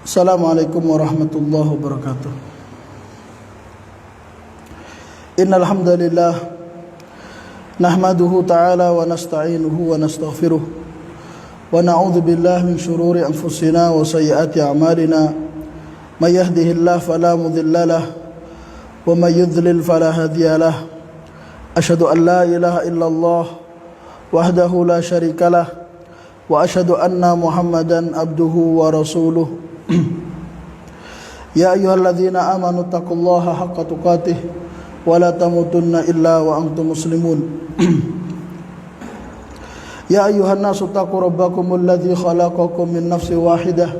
Assalamualaikum warahmatullahi wabarakatuh. Innal hamdalillah nahmaduhu ta'ala wa nasta'inuhu wa nastaghfiruh wa na'udzu billahi min shururi anfusina wa sayyiati a'malina. May yahdihillahu fala mudilla lahu wa may yudlil fala hadiya lahu. Asyhadu an la ilaha illallah wahdahu la syarika lah wa asyhadu anna Muhammadan abduhu wa rasuluh. Ya ayyuhalladzina amanu taqullaha haqqa tuqatih wa la tamutunna illa wa antum muslimun. Ya ayyuhan nasu taqu rabbakumul ladzi khalaqakum min nafsin wahidah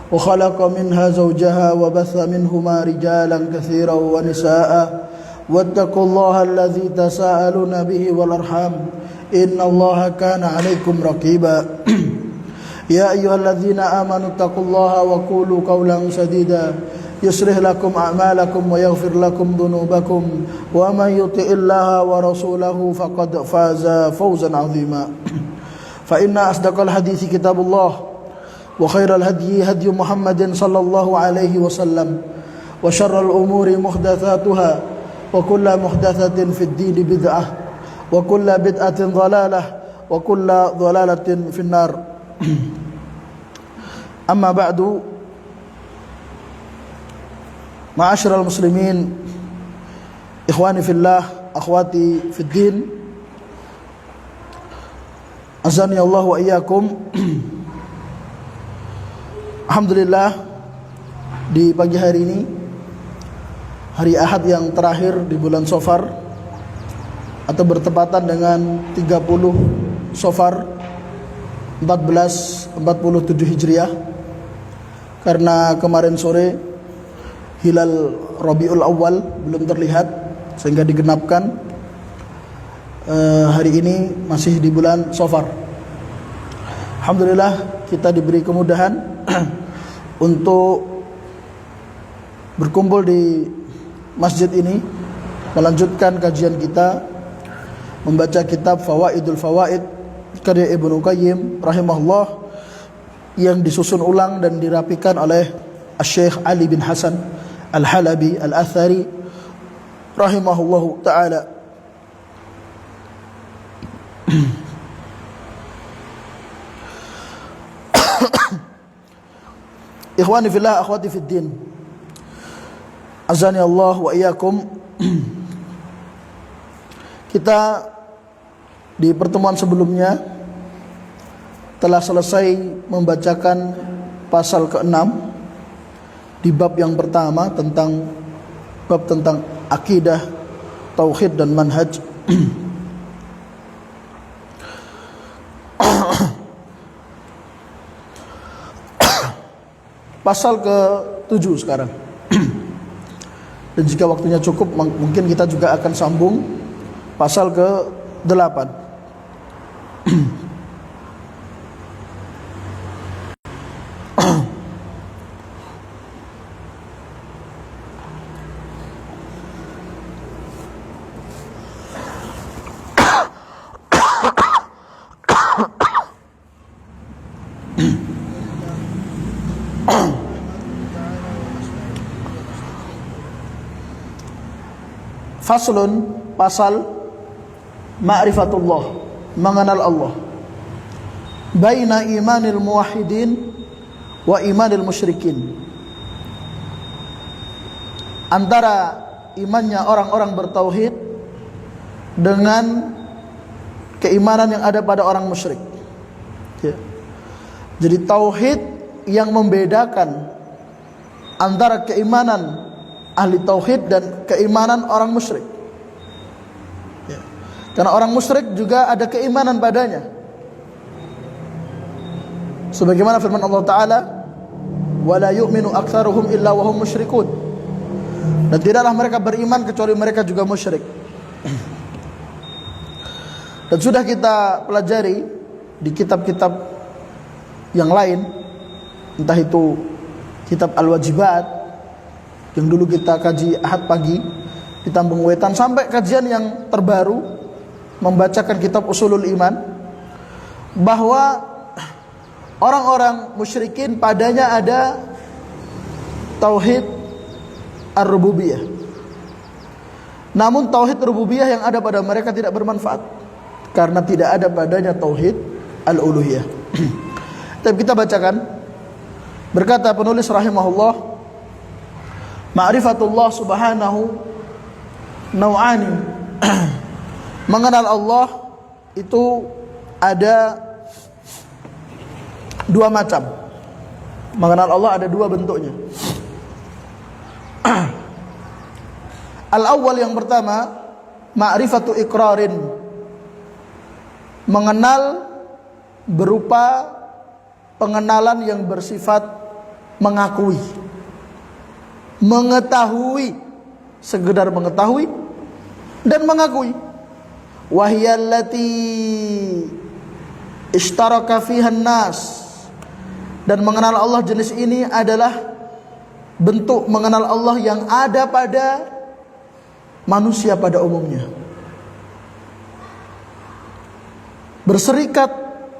wa khalaqa minha zawjaha wa batha minhuma rijalan katsiran wa nisaa'a wattaqullaha alladzi tasaaluna bihi wal arham innallaha kana 'alaikum raqiba. Ya ayyuhalladzina amanu taqullaha wa qulu qawlan sadida yuslih lakum a'malakum wa yaghfir lakum dhunubakum wa may yuti'illaha wa rasulahu faqad faza fawzan 'azima. Fa inna asdaqal hadithi kitabullah wa khairal hadyi hadyu Muhammadin sallallahu alaihi wasallam wa syarral umuri muhdatsatuha wa kullu muhdatsatin fid din bid'ah wa kullu bid'atin dhalalah wa kullu dhalalatin finnar. Amma ba'du, ma'asyiral muslimin, ikhwani fillah, akhwati fid din, azani Allah wa iyyakum. Alhamdulillah, di pagi hari ini, hari Ahad yang terakhir di bulan Safar, atau bertepatan dengan 30 Safar 1447 Hijriah, karena kemarin sore hilal Rabiul Awal belum terlihat sehingga digenapkan. Hari ini masih di bulan Safar. Alhamdulillah kita diberi kemudahan untuk berkumpul di masjid ini, melanjutkan kajian kita, membaca kitab Fawaidul Fawaid karya Ibnu Qayyim rahimahullah, yang disusun ulang dan dirapikan oleh Syekh Ali bin Hasan Al-Halabi Al-Athari rahimahullahu ta'ala. Ikhwani fillah, akhwati fid din, azani Allah wa iyyakum. Kita di pertemuan sebelumnya telah selesai membacakan pasal ke-6 di bab yang pertama, tentang bab tentang akidah, tauhid dan manhaj. Pasal ke-7 sekarang. Dan jika waktunya cukup, mungkin kita juga akan sambung pasal ke-8. Faslun, pasal ma'rifatullah, mengenal Allah. Baina imanil muwahhidin wa imanil musyrikin, antara imannya orang-orang bertauhid dengan keimanan yang ada pada orang musyrik. Jadi tauhid yang membedakan antara keimanan ahli tauhid dan keimanan orang musyrik. Karena orang musyrik juga ada keimanan padanya, sebagaimana firman Allah Ta'ala, wala yu'minu aktsaruhum illa wa hum musyrikun, dan tidaklah mereka beriman kecuali mereka juga musyrik. Dan sudah kita pelajari di kitab-kitab yang lain, entah itu kitab Al-Wajibat yang dulu kita kaji Ahad pagi di Tambung Wetan, sampai kajian yang terbaru membacakan kitab Usulul Iman, bahwa orang-orang musyrikin padanya ada tauhid ar-rububiyah. Namun tauhid rububiyah yang ada pada mereka tidak bermanfaat karena tidak ada padanya tauhid al-uluhiyah. Tapi kita bacakan, berkata penulis rahimahullah, ma'rifatullah subhanahu nau'ani. Mengenal Allah itu ada dua macam. Mengenal Allah ada dua bentuknya. Al-awwal, yang pertama, ma'rifatu iqrarin. Mengenal berupa pengenalan yang bersifat mengakui, mengetahui, sekedar mengetahui dan mengakui. Wahiyallati ishtaraka fiha an-nas. Dan mengenal Allah jenis ini adalah bentuk mengenal Allah yang ada pada manusia pada umumnya. Berserikat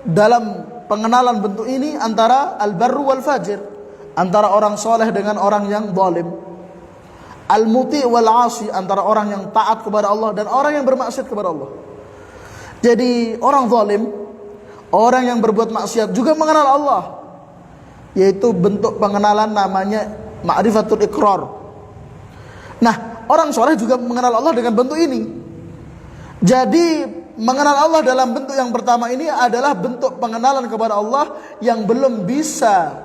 dalam pengenalan bentuk ini antara al-barru wal fajir, antara orang soleh dengan orang yang zalim, al-muti wal asi, antara orang yang taat kepada Allah dan orang yang bermaksiat kepada Allah. Jadi orang zalim, orang yang berbuat maksiat juga mengenal Allah, yaitu bentuk pengenalan namanya ma'rifatul iqrar. Nah, orang soleh juga mengenal Allah dengan bentuk ini. Jadi mengenal Allah dalam bentuk yang pertama ini adalah bentuk pengenalan kepada Allah yang belum bisa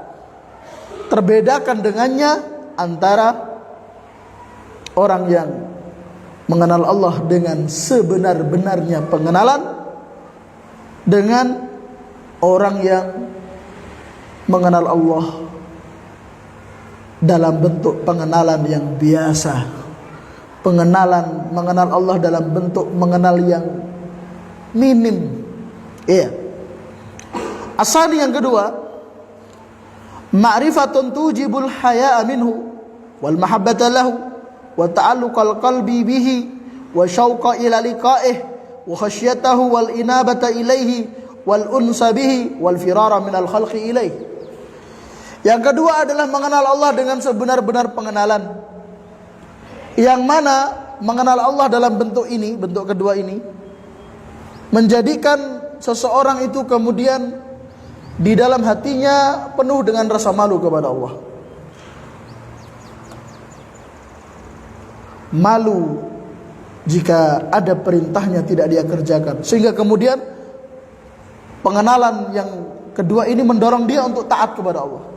terbedakan dengannya antara orang yang mengenal Allah dengan sebenar-benarnya pengenalan dengan orang yang mengenal Allah dalam bentuk pengenalan yang biasa. Mengenal Allah dalam bentuk mengenal yang minim. Iya. Asal yang kedua, ma'rifatun tujibul haya'a minhu wal mahabbata lahu wa ta'alluqal qalbi bihi wa syauqa ila liqa'ih wa khasyatahu wal inabata ilaihi wal unsa bihi wal firara minal khalqi ilaihi. Yang kedua adalah mengenal Allah dengan sebenar-benar pengenalan, yang mana mengenal Allah dalam bentuk ini, bentuk kedua ini, menjadikan seseorang itu kemudian di dalam hatinya penuh dengan rasa malu kepada Allah. Malu jika ada perintahnya tidak dia kerjakan, sehingga kemudian pengenalan yang kedua ini mendorong dia untuk taat kepada Allah.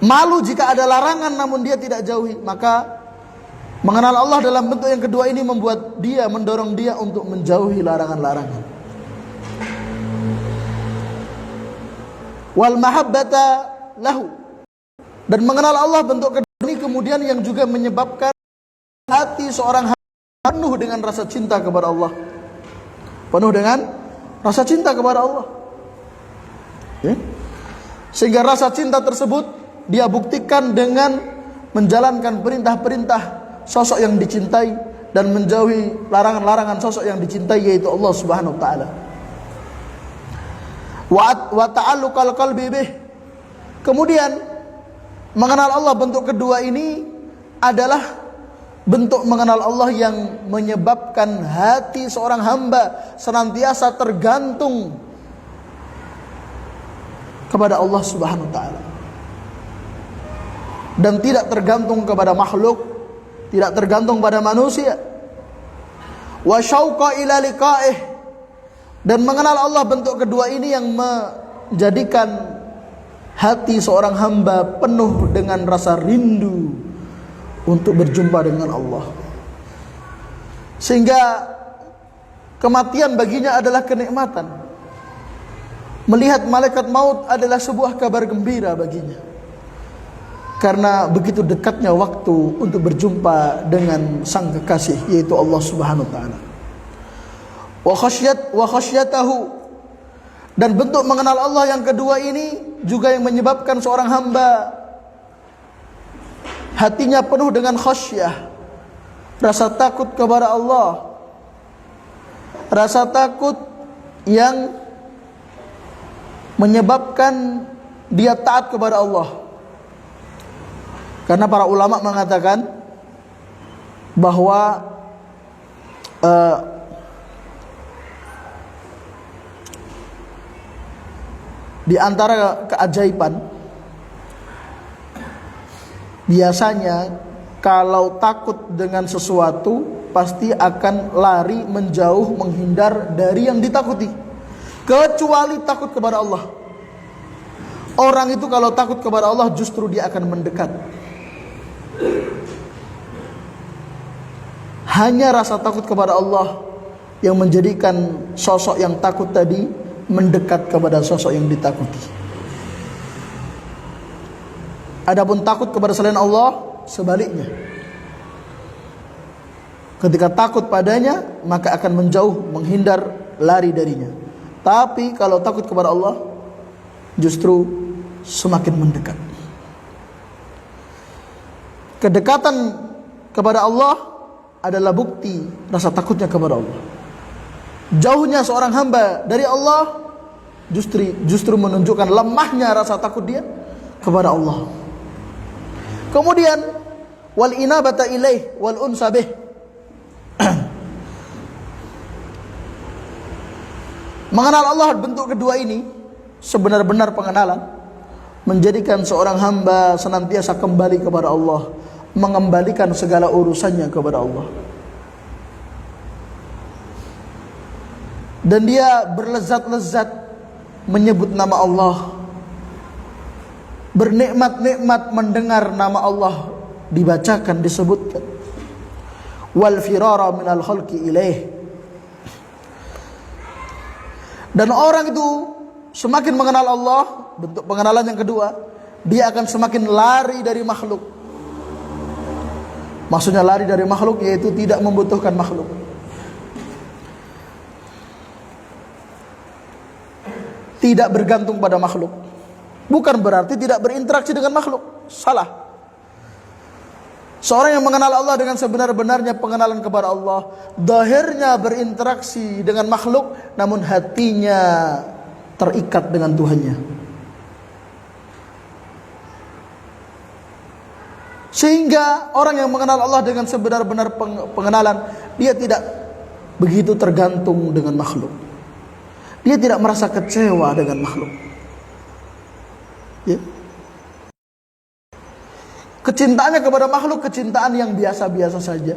Malu jika ada larangan namun dia tidak jauhi, maka mengenal Allah dalam bentuk yang kedua ini membuat dia, mendorong dia untuk menjauhi larangan-larangan. Wal mahabbata lahu. Dan mengenal Allah bentuk kedua ini kemudian yang juga menyebabkan hati seorang penuh dengan rasa cinta kepada Allah. Penuh dengan rasa cinta kepada Allah. Ya? Sehingga rasa cinta tersebut dia buktikan dengan menjalankan perintah-perintah sosok yang dicintai dan menjauhi larangan-larangan sosok yang dicintai, yaitu Allah Subhanahu wa taala. Wa ta'alluqal qalbi bih. Kemudian mengenal Allah bentuk kedua ini adalah bentuk mengenal Allah yang menyebabkan hati seorang hamba senantiasa tergantung kepada Allah Subhanahu wa taala dan tidak tergantung kepada makhluk, tidak tergantung pada manusia. Wa syauqa ila liqa'ih. Dan mengenal Allah bentuk kedua ini yang menjadikan hati seorang hamba penuh dengan rasa rindu untuk berjumpa dengan Allah, sehingga kematian baginya adalah kenikmatan. Melihat malaikat maut adalah sebuah kabar gembira baginya, karena begitu dekatnya waktu untuk berjumpa dengan sang kekasih, yaitu Allah Subhanahu wa taala. Wa khasyatahu. Dan bentuk mengenal Allah yang kedua ini juga yang menyebabkan seorang hamba hatinya penuh dengan khasyah, rasa takut kepada Allah, rasa takut yang menyebabkan dia taat kepada Allah. Karena para ulama mengatakan bahwa di antara keajaiban, biasanya kalau takut dengan sesuatu pasti akan lari, menjauh, menghindar dari yang ditakuti, kecuali takut kepada Allah. Orang itu kalau takut kepada Allah justru dia akan mendekat. Hanya rasa takut kepada Allah yang menjadikan sosok yang takut tadi mendekat kepada sosok yang ditakuti. Adapun takut kepada selain Allah, sebaliknya. Ketika takut padanya, maka akan menjauh, menghindar, lari darinya. Tapi kalau takut kepada Allah, justru semakin mendekat. Kedekatan kepada Allah adalah bukti rasa takutnya kepada Allah. Jauhnya seorang hamba dari Allah justru menunjukkan lemahnya rasa takut dia kepada Allah. Kemudian wal inabata ilaih wal unsabih. Mengenal Allah bentuk kedua ini, sebenar-benar pengenalan, menjadikan seorang hamba senantiasa kembali kepada Allah, mengembalikan segala urusannya kepada Allah. Dan dia berlezat-lezat menyebut nama Allah, bernikmat-nikmat mendengar nama Allah dibacakan, disebutkan. Wal firara minal khalqi ilaih. Dan orang itu semakin mengenal Allah, bentuk pengenalan yang kedua, dia akan semakin lari dari makhluk. Maksudnya lari dari makhluk yaitu tidak membutuhkan makhluk. Tidak bergantung pada makhluk. Bukan berarti tidak berinteraksi dengan makhluk. Salah. Seorang yang mengenal Allah dengan sebenar-benarnya pengenalan kepada Allah, zahirnya berinteraksi dengan makhluk, namun hatinya terikat dengan Tuhannya. Sehingga orang yang mengenal Allah dengan sebenar-benar pengenalan, dia tidak begitu tergantung dengan makhluk. Dia tidak merasa kecewa dengan makhluk. Ya. Kecintaannya kepada makhluk kecintaan yang biasa-biasa saja,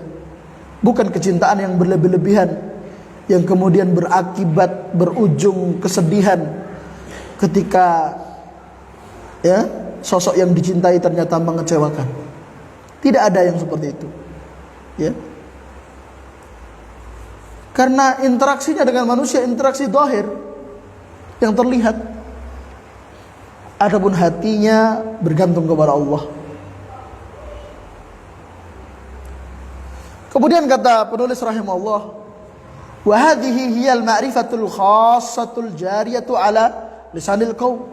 bukan kecintaan yang berlebih-lebihan, yang kemudian berakibat berujung kesedihan ketika sosok yang dicintai ternyata mengecewakan. Tidak ada yang seperti itu, ya. Karena interaksinya dengan manusia interaksi zahir yang terlihat. Adapun hatinya bergantung kepada Allah. Kemudian kata penulis rahimahullah, wa hadhihi hiyal ma'rifatul khassatul jariyatu ala lisanil qaum.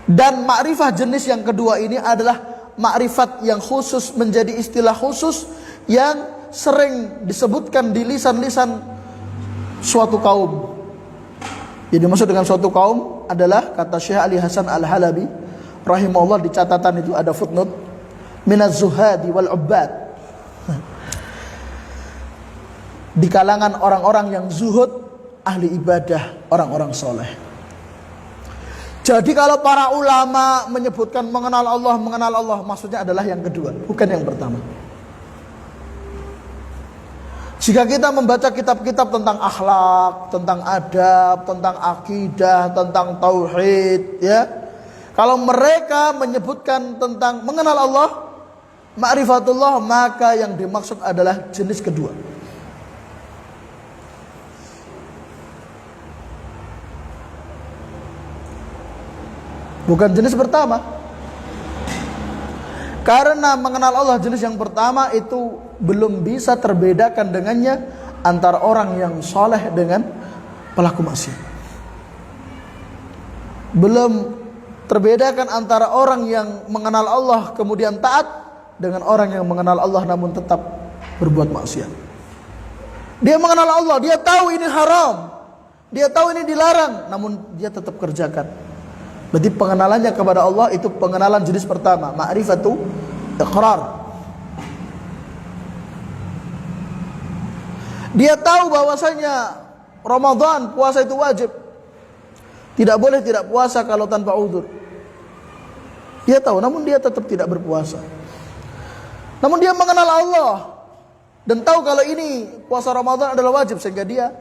Dan makrifah jenis yang kedua ini adalah makrifat yang khusus, menjadi istilah khusus yang sering disebutkan di lisan-lisan suatu kaum. Jadi maksud dengan suatu kaum adalah, kata Syekh Ali Hasan Al-Halabi rahimahullah, di catatan itu ada footnote, minaz zuhadi wal ubbad, di kalangan orang-orang yang zuhud, ahli ibadah, orang-orang soleh. Jadi kalau para ulama menyebutkan mengenal Allah, maksudnya adalah yang kedua, bukan yang pertama. Jika kita membaca kitab-kitab tentang akhlak, tentang adab, tentang akidah, tentang tauhid, ya, kalau mereka menyebutkan tentang mengenal Allah, ma'rifatullah, maka yang dimaksud adalah jenis kedua. Bukan jenis pertama. Karena mengenal Allah jenis yang pertama itu belum bisa terbedakan dengannya antara orang yang soleh dengan pelaku maksiat. Belum terbedakan antara orang yang mengenal Allah kemudian taat dengan orang yang mengenal Allah namun tetap berbuat maksiat. Dia mengenal Allah, dia tahu ini haram, dia tahu ini dilarang, namun dia tetap kerjakan. Berarti pengenalannya kepada Allah itu pengenalan jenis pertama, ma'rifatu iqrar. Dia tahu bahwasanya Ramadan, puasa itu wajib. Tidak boleh tidak puasa kalau tanpa uzur. Dia tahu, namun dia tetap tidak berpuasa. Namun dia mengenal Allah dan tahu kalau ini puasa Ramadan adalah wajib, sehingga dia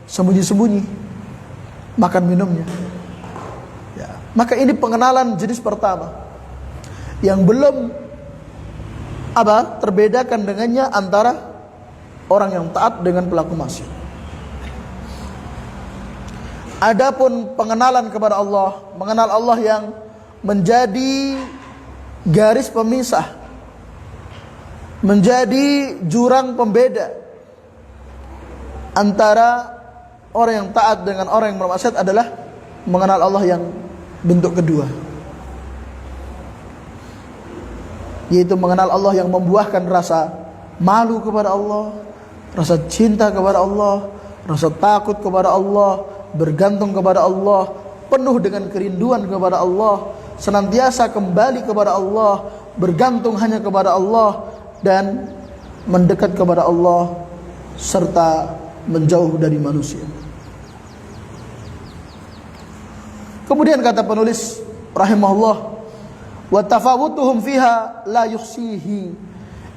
sembunyi-sembunyi makan minumnya. Ya, maka ini pengenalan jenis pertama yang belum terbedakan dengannya antara orang yang taat dengan pelaku maksiat. Adapun pengenalan kepada Allah, mengenal Allah yang menjadi garis pemisah, menjadi jurang pembeda antara orang yang taat dengan orang yang bermaksiat adalah mengenal Allah yang bentuk kedua, yaitu mengenal Allah yang membuahkan rasa malu kepada Allah, rasa cinta kepada Allah, rasa takut kepada Allah, bergantung kepada Allah, penuh dengan kerinduan kepada Allah, senantiasa kembali kepada Allah, bergantung hanya kepada Allah, dan mendekat kepada Allah serta menjauh dari manusia. Kemudian kata penulis rahimahullah, wa tafawutuhum fiha la yuhsihi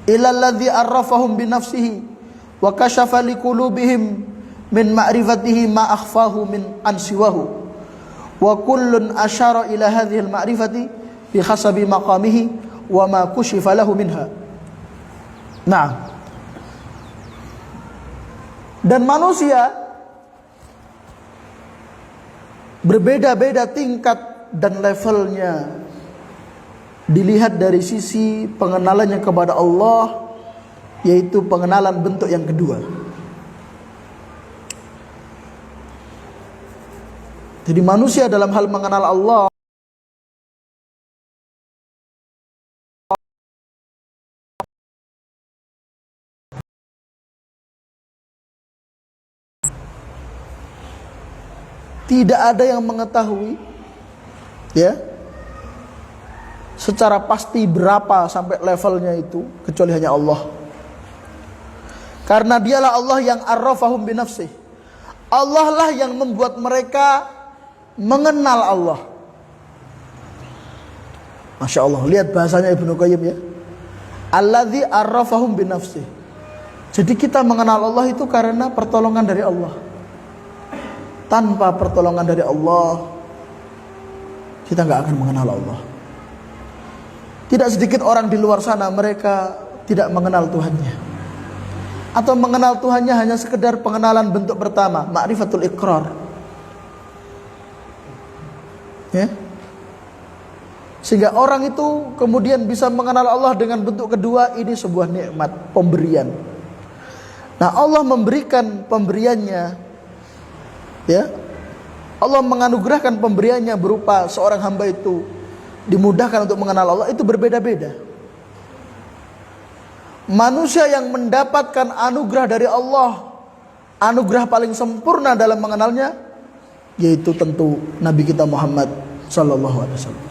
illa alladhi arrafahum bi nafsihi wa kashafa liqulubihim min ma'rifatihi ma akhfahu min ansiwahu wa kullun asyara ila hadhihi al-ma'rifati bi hasabi maqamihi wa ma kushifa lahu minha. Nah, dan manusia berbeda-beda tingkat dan levelnya dilihat dari sisi pengenalannya kepada Allah, yaitu pengenalan bentuk yang kedua. Jadi manusia dalam hal mengenal Allah tidak ada yang mengetahui ya secara pasti berapa sampai levelnya itu kecuali hanya Allah. Karena dialah Allah yang arrafahum binafsih. Allah lah yang membuat mereka mengenal Allah. Masya Allah, lihat bahasanya Ibnu Qayyim ya. Alladzi arrafahum binafsih. Jadi kita mengenal Allah itu karena pertolongan dari Allah. Tanpa pertolongan dari Allah, kita nggak akan mengenal Allah. Tidak sedikit orang di luar sana mereka tidak mengenal Tuhannya, atau mengenal Tuhannya hanya sekedar pengenalan bentuk pertama, ma'rifatul iqrar. Ya. Sehingga orang itu kemudian bisa mengenal Allah dengan bentuk kedua, ini sebuah nikmat, pemberian. Nah, Allah memberikan pemberiannya, ya. Allah menganugerahkan pemberiannya berupa seorang hamba itu dimudahkan untuk mengenal Allah, itu berbeda-beda. Manusia yang mendapatkan anugerah dari Allah, anugerah paling sempurna dalam mengenalnya, yaitu tentu Nabi kita Muhammad sallallahu alaihi wasallam.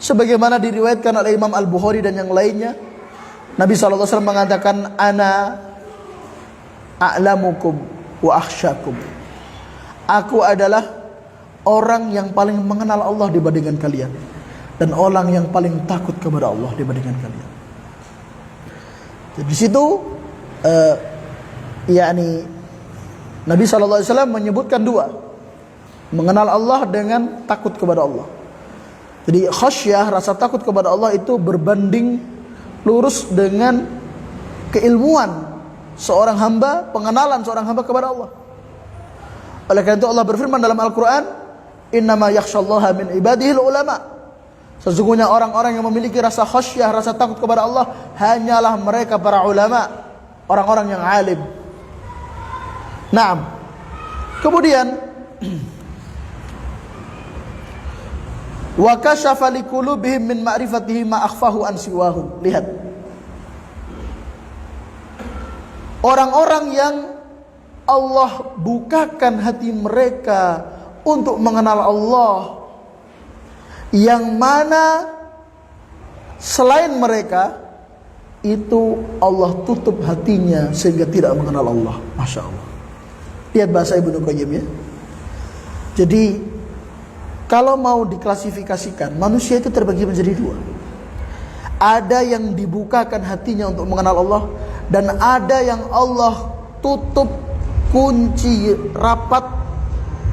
Sebagaimana diriwayatkan oleh Imam Al-Bukhari dan yang lainnya, Nabi sallallahu alaihi wasallam mengatakan, ana a'lamukum wa akhsyakum. Aku adalah orang yang paling mengenal Allah dibandingkan kalian, dan orang yang paling takut kepada Allah dibandingkan kalian. Jadi di situ yakni Nabi sallallahu alaihi wasallam menyebutkan dua, mengenal Allah dengan takut kepada Allah. Jadi khasyah, rasa takut kepada Allah itu berbanding lurus dengan keilmuan seorang hamba, pengenalan seorang hamba kepada Allah. Oleh karena itu Allah berfirman dalam Al-Quran, innama yakhshallaha min ibadihil ulama. Sesungguhnya orang-orang yang memiliki rasa khasyah, rasa takut kepada Allah, hanyalah mereka para ulama, orang-orang yang alim. Naam. Kemudian wa kashafa liqulubihim min ma'rifatihi ma akhfahu an siwahum. Lihat, orang-orang yang Allah bukakan hati mereka untuk mengenal Allah, yang mana selain mereka itu Allah tutup hatinya sehingga tidak mengenal Allah. Masya Allah. Lihat bahasa Ibnu Qayyim ya. Jadi kalau mau diklasifikasikan, manusia itu terbagi menjadi dua. Ada yang dibukakan hatinya untuk mengenal Allah, dan ada yang Allah tutup kunci rapat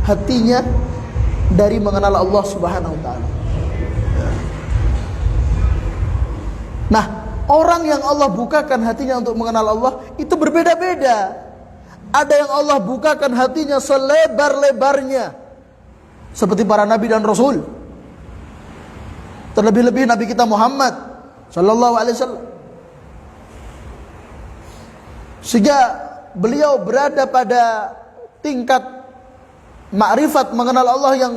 hatinya dari mengenal Allah Subhanahu wa taala. Nah, orang yang Allah bukakan hatinya untuk mengenal Allah itu berbeda-beda. Ada yang Allah bukakan hatinya selebar-lebarnya, seperti para nabi dan rasul. Terlebih-lebih Nabi kita Muhammad sallallahu alaihi wasallam. Sehingga beliau berada pada tingkat makrifat mengenal Allah yang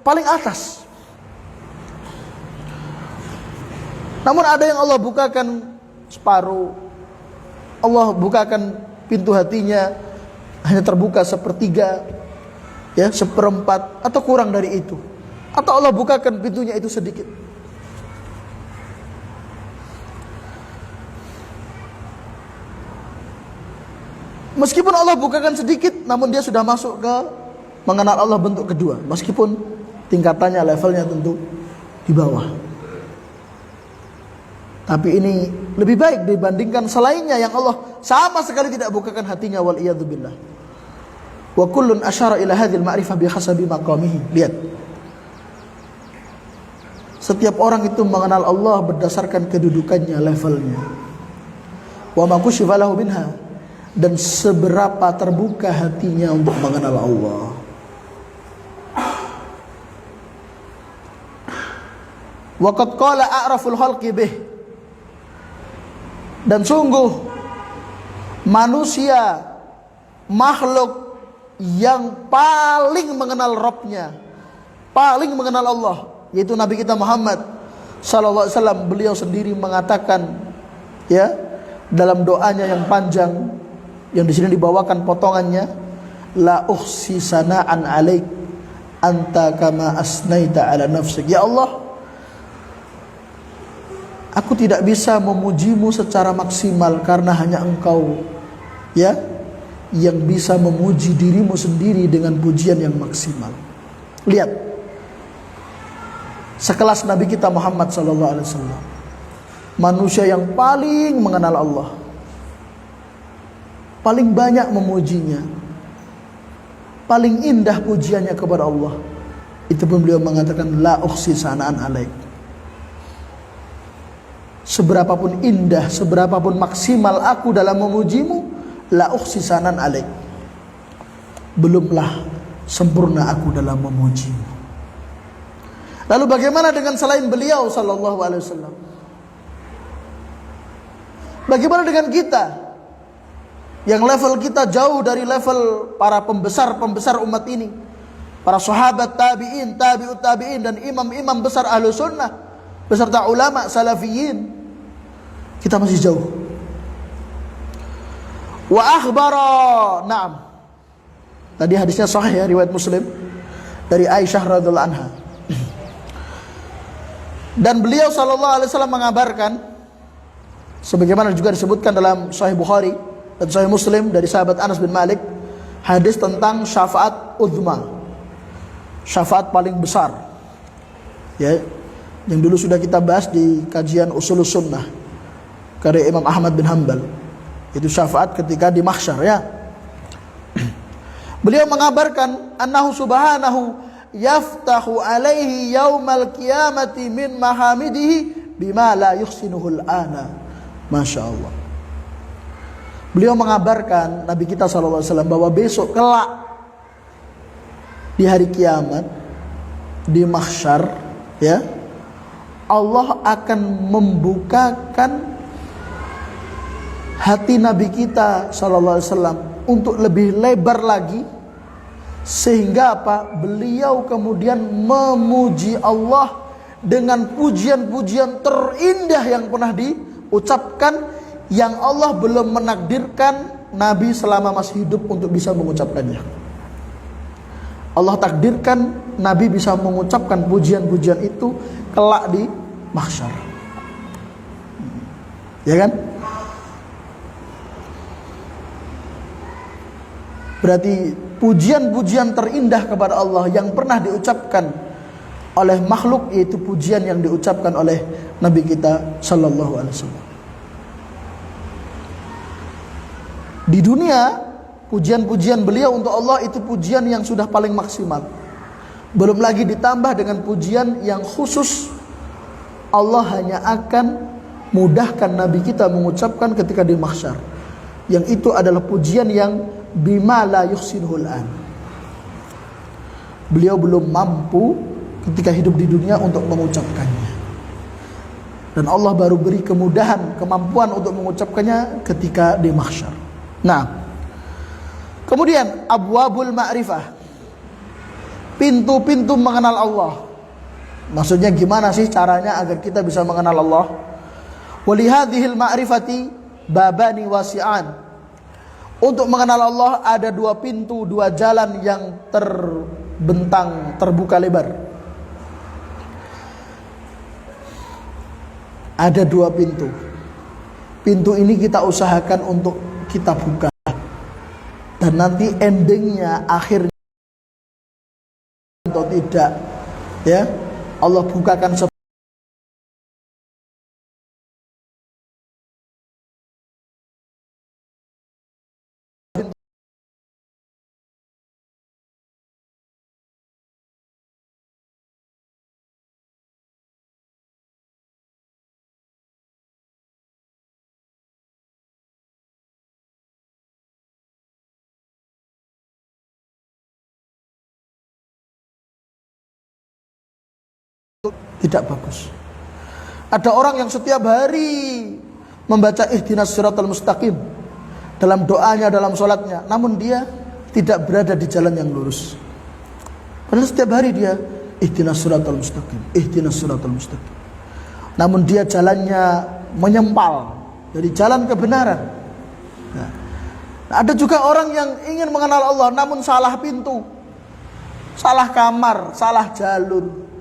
paling atas. Namun ada yang Allah bukakan separuh, Allah bukakan pintu hatinya hanya terbuka sepertiga, ya, seperempat atau kurang dari itu, atau Allah bukakan pintunya itu sedikit. Meskipun Allah bukakan sedikit, namun dia sudah masuk ke mengenal Allah bentuk kedua, meskipun tingkatannya, levelnya tentu di bawah. Tapi ini lebih baik dibandingkan selainnya yang Allah sama sekali tidak bukakan hatinya, wal iyadzu billah. Wa kullun asyara ila hadhil ma'rifah bihasabi maqamihi. Lihat, setiap orang itu mengenal Allah berdasarkan kedudukannya, levelnya. Wa ma kushifa lahu minha, dan seberapa terbuka hatinya untuk mengenal Allah. Wa qad qala a'raful khalqi bih, dan sungguh manusia makhluk yang paling mengenal Rabbnya, paling mengenal Allah, yaitu Nabi kita Muhammad sallallahu alaihi wasallam. Beliau sendiri mengatakan, ya, dalam doanya yang panjang, yang di sini dibawakan potongannya, la uhsi sana'an alaik anta kama asnaita ala nafsik. Ya Allah, aku tidak bisa memujimu secara maksimal karena hanya Engkau, ya, yang bisa memuji dirimu sendiri dengan pujian yang maksimal. Lihat, sekelas Nabi kita Muhammad sallallahu alaihi wasallam, manusia yang paling mengenal Allah, paling banyak memujinya, paling indah pujiannya kepada Allah. Itu pun beliau mengatakan, la ukhsi sana'an alaik. Seberapapun indah, seberapapun maksimal aku dalam memujimu, la ukhsi sana'an alaik, belumlah sempurna aku dalam memujimu. Lalu bagaimana dengan selain beliau sallallahu alaihi wasallam? Bagaimana dengan kita yang level kita jauh dari level para pembesar-pembesar umat ini, para sahabat, tabi'in, tabi'ut tabi'in, dan imam-imam besar ahlu sunnah beserta ulama salafiyin? Kita masih jauh. Wa akhbara, na'am, tadi hadisnya sahih ya, riwayat Muslim dari Aisyah radhiyallahu anha. Dan beliau sallallahu alaihi wasallam mengabarkan, sebagaimana juga disebutkan dalam Sahih Bukhari dan Sahih Muslim dari sahabat Anas bin Malik, hadis tentang syafaat uzma, syafaat paling besar, ya, yang dulu sudah kita bahas di kajian Ushulus Sunnah karya Imam Ahmad bin Hanbal. Itu syafaat ketika di mahsyar, ya. Beliau mengabarkan annahu subhanahu yaftahu alaihi yaumal qiyamati min mahamidihi bima la yuhsinuhul ana. Masya Allah. Beliau mengabarkan, Nabi kita SAW, bahwa besok kelak di hari kiamat, di mahsyar, ya, Allah akan membukakan hati Nabi kita SAW untuk lebih lebar lagi, sehingga apa? Beliau kemudian memuji Allah dengan pujian-pujian terindah yang pernah diucapkan, yang Allah belum menakdirkan Nabi selama masih hidup untuk bisa mengucapkannya. Allah takdirkan Nabi bisa mengucapkan pujian-pujian itu kelak di mahsyar. Ya kan? Berarti pujian-pujian terindah kepada Allah yang pernah diucapkan oleh makhluk, yaitu pujian yang diucapkan oleh Nabi kita sallallahu alaihi wasallam. Di dunia, pujian-pujian beliau untuk Allah itu pujian yang sudah paling maksimal. Belum lagi ditambah dengan pujian yang khusus Allah hanya akan mudahkan Nabi kita mengucapkan ketika di mahsyar. Yang itu adalah pujian yang bima la yuhsinuhul an. Beliau belum mampu ketika hidup di dunia untuk mengucapkannya. Dan Allah baru beri kemudahan, kemampuan untuk mengucapkannya ketika di mahsyar. Nah, kemudian abwabul ma'rifah, pintu-pintu mengenal Allah. Maksudnya gimana sih caranya agar kita bisa mengenal Allah? Walihadhil ma'rifati babani wasi'an. Untuk mengenal Allah ada dua pintu, dua jalan yang terbentang, terbuka lebar. Ada dua pintu. Pintu ini kita usahakan untuk kita buka. Dan nanti endingnya, akhirnya atau tidak, ya, Allah bukakan tidak bagus. Ada orang yang setiap hari membaca ihdinas siratal mustaqim dalam doanya, dalam sholatnya, namun dia tidak berada di jalan yang lurus. Padahal setiap hari dia ihdinas siratal mustaqim, ihdinas siratal mustaqim, namun dia jalannya menyempal dari jalan kebenaran. Nah, ada juga orang yang ingin mengenal Allah namun salah pintu, salah kamar, salah jalur.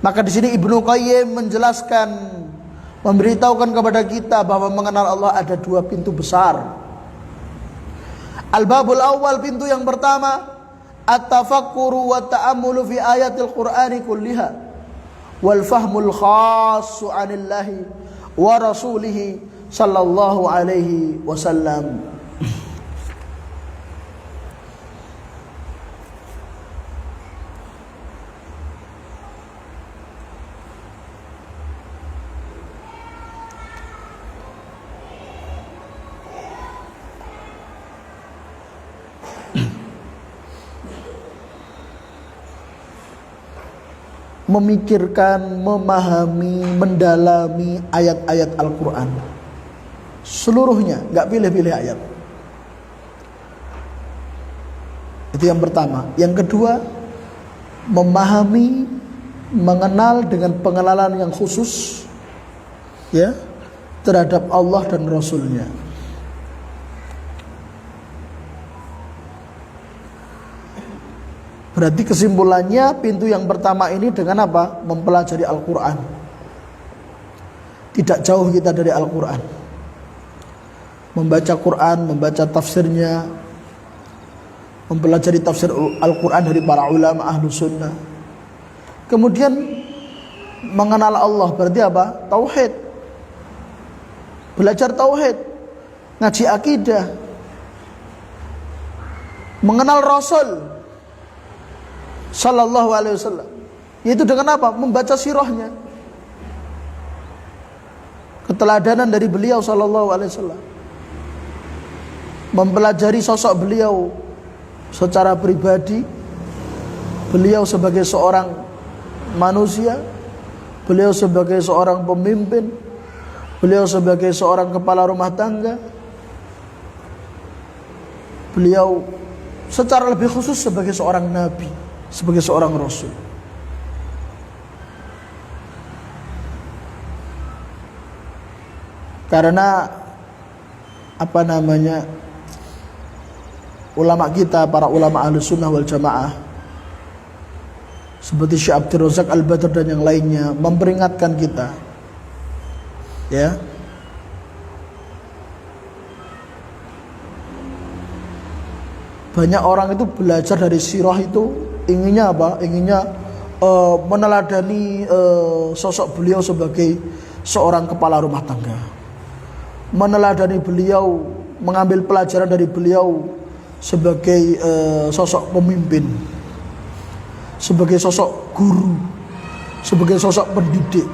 Maka di sini Ibnu Qayyim menjelaskan, memberitahukan kepada kita bahwa mengenal Allah ada dua pintu besar. Al-babul awal, pintu yang pertama, at-tafakkuru wa ta'ammulu fi ayatil Qur'ani kulliha wal fahmul khassu 'anillahi wa rasulihi sallallahu alaihi wasallam. Memikirkan, memahami, mendalami ayat-ayat Al-Quran seluruhnya, gak pilih-pilih ayat. Itu yang pertama. Yang kedua, memahami, mengenal dengan pengenalan yang khusus, ya, terhadap Allah dan Rasulnya. Berarti kesimpulannya, pintu yang pertama ini dengan apa? Mempelajari Al-Quran. Tidak jauh kita dari Al-Quran. Membaca Quran, membaca tafsirnya, mempelajari tafsir Al-Quran dari para ulama ahlu sunnah. Kemudian mengenal Allah, berarti apa? Tauhid. Belajar tauhid, ngaji akidah, mengenal Rasul sallallahu alaihi wasallam, yaitu dengan apa? Membaca sirahnya, keteladanan dari beliau sallallahu alaihi wasallam, mempelajari sosok beliau secara pribadi, beliau sebagai seorang manusia, beliau sebagai seorang pemimpin, beliau sebagai seorang kepala rumah tangga, beliau secara lebih khusus sebagai seorang nabi, sebagai seorang rasul. Karena ulama kita, para ulama Ahlus Sunnah wal Jamaah seperti Syekh Abdul Razak Al-Badr dan yang lainnya memperingatkan kita, ya, banyak orang itu belajar dari sirah itu inginnya apa? Inginnya meneladani sosok beliau sebagai seorang kepala rumah tangga, meneladani beliau, mengambil pelajaran dari beliau sebagai sosok pemimpin, sebagai sosok guru, sebagai sosok pendidik,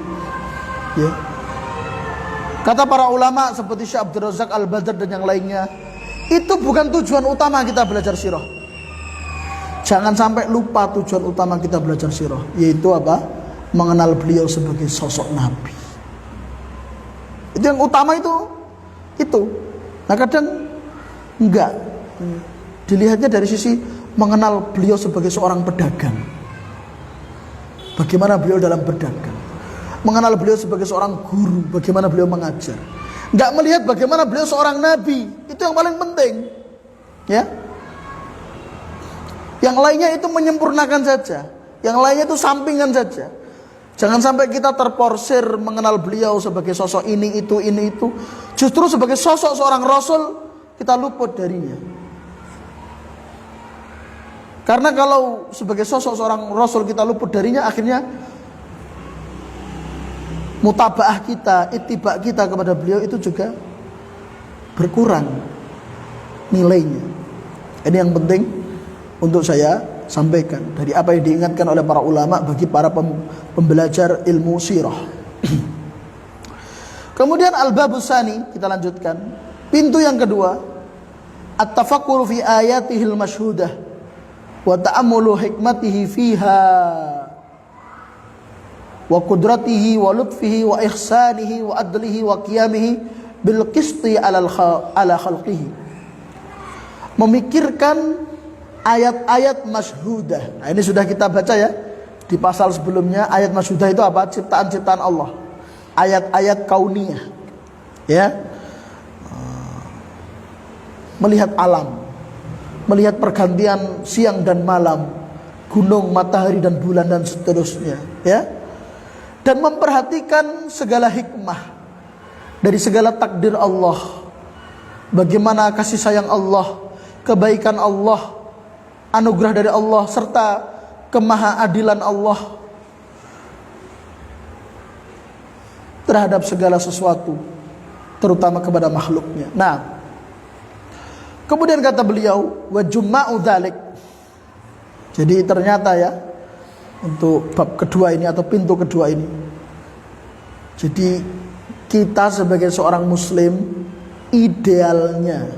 ya. Kata para ulama seperti Syekh Abdul Razak Al-Badr dan yang lainnya, itu bukan tujuan utama kita belajar sirah. Jangan sampai lupa tujuan utama kita belajar sirah, yaitu apa? Mengenal beliau sebagai sosok Nabi. Itu yang utama itu. Nah kadang enggak. Dilihatnya dari sisi mengenal beliau sebagai seorang pedagang. Bagaimana beliau dalam berdagang. Mengenal beliau sebagai seorang guru, bagaimana beliau mengajar. Enggak melihat bagaimana beliau seorang nabi. Itu yang paling penting. Ya. Yang lainnya itu menyempurnakan saja. Yang lainnya itu sampingan saja. Jangan sampai kita terporsir mengenal beliau sebagai sosok ini itu. Justru sebagai sosok seorang rasul kita luput darinya. Karena kalau sebagai sosok seorang rasul kita luput darinya, akhirnya mutabaah kita, ittiba kita kepada beliau itu juga berkurang nilainya. Ini yang penting untuk saya sampaikan dari apa yang diingatkan oleh para ulama bagi para pembelajar ilmu sirah. Kemudian al-babus tsani, kita lanjutkan. Pintu yang kedua, at-tafakkuru fi ayatihil masyhudah wa ta'ammulu hikmatihi fiha wa qudratihi wa lutfihi wa ihsanihi wa adlihi wa qiyamihi bil qisti ala khalqihi. Memikirkan ayat-ayat masyhudah. Nah, ini sudah kita baca ya di pasal sebelumnya. Ayat masyhudah itu apa? Ciptaan-ciptaan Allah. Ayat-ayat kauniyah. Ya. Melihat alam, melihat pergantian siang dan malam, gunung, matahari dan bulan dan seterusnya, ya. Dan memperhatikan segala hikmah dari segala takdir Allah. Bagaimana kasih sayang Allah, kebaikan Allah, anugerah dari Allah serta kemahaadilan Allah terhadap segala sesuatu, terutama kepada makhluknya. Nah, kemudian kata beliau, wa jumma'u dzalik. Jadi ternyata ya, untuk bab kedua ini atau pintu kedua ini, jadi kita sebagai seorang muslim idealnya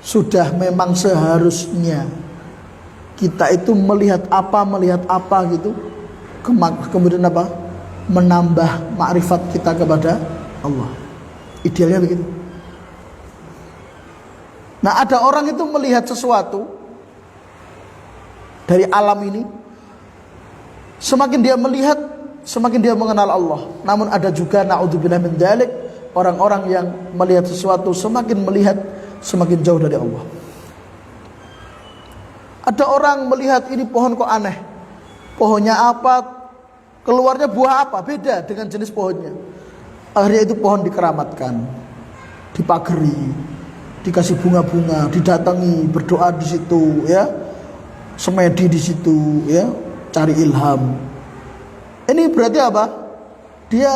sudah memang seharusnya kita itu melihat apa gitu, kemudian apa, menambah makrifat kita kepada Allah. Idealnya begitu. Nah, ada orang itu melihat sesuatu dari alam ini, semakin dia melihat, semakin dia mengenal Allah. Namun ada juga na'udzubillah min dzalik, orang-orang yang melihat sesuatu, semakin melihat semakin jauh dari Allah. Ada orang melihat ini pohon kok aneh, pohonnya apa, keluarnya buah apa, beda dengan jenis pohonnya. Akhirnya itu pohon dikeramatkan, dipagari, dikasih bunga-bunga, didatangi, berdoa di situ, ya, semedi di situ, ya, cari ilham. Ini berarti apa? Dia,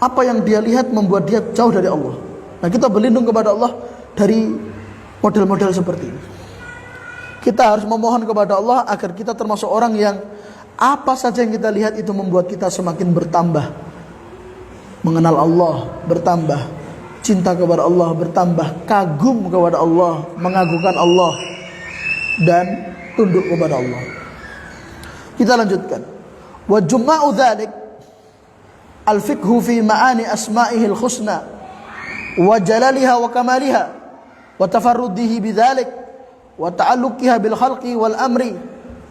apa yang dia lihat membuat dia jauh dari Allah. Nah, kita berlindung kepada Allah dari model-model seperti ini. Kita harus memohon kepada Allah agar kita termasuk orang yang apa saja yang kita lihat itu membuat kita semakin bertambah mengenal Allah, bertambah cinta kepada Allah, bertambah kagum kepada Allah, mengagungkan Allah dan tunduk kepada Allah. Kita lanjutkan. Wa jumma'u dzalik al-fiqhu fi ma'ani asma'ihil husna wa jalaliha wa kamaliha wa tafarrudihi bidzalik wa ta'alluqiha bil khalqi wal amri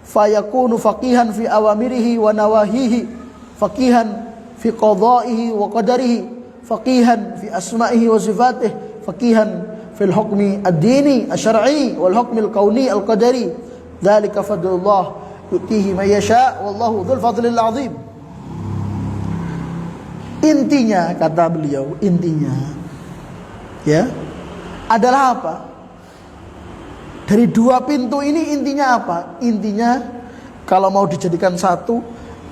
fayakunu faqihan fi awamirihi wa nawahihi, faqihan fi qada'ihi wa qadarihi, faqihan fi asma'ihi wa sifatih, faqihan fil hukmi ad-dini asy-syar'i wal hukmi al-kauni al-qadari. Dzalika fadlullah yu'tihi may yasha wallahu dzul fadlil 'adzim. Intinya, kata beliau, intinya ya adalah apa? Dari dua pintu ini intinya apa? Intinya kalau mau dijadikan satu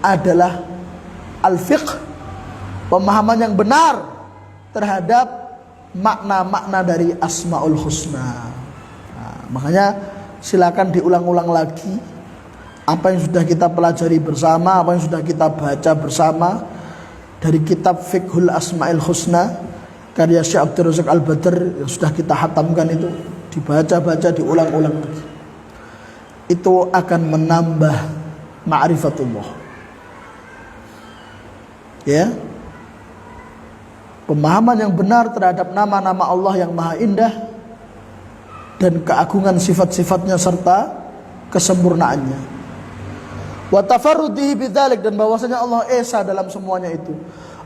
adalah al-fiqh, pemahaman yang benar terhadap makna-makna dari Asmaul Husna. Nah, makanya silakan diulang-ulang lagi apa yang sudah kita pelajari bersama, apa yang sudah kita baca bersama dari kitab Fiqhul Asmaul Husna karya Syekh Abdul Razak Al-Badr yang sudah kita hatamkan itu, dibaca-baca, diulang-ulang lagi. Itu akan menambah ma'rifatullah. Ya. Pemahaman yang benar terhadap nama-nama Allah yang maha indah dan keagungan sifat-sifatnya serta kesempurnaannya. Wa tafarrudihi bidzalik, dan bahwasanya Allah esa dalam semuanya itu.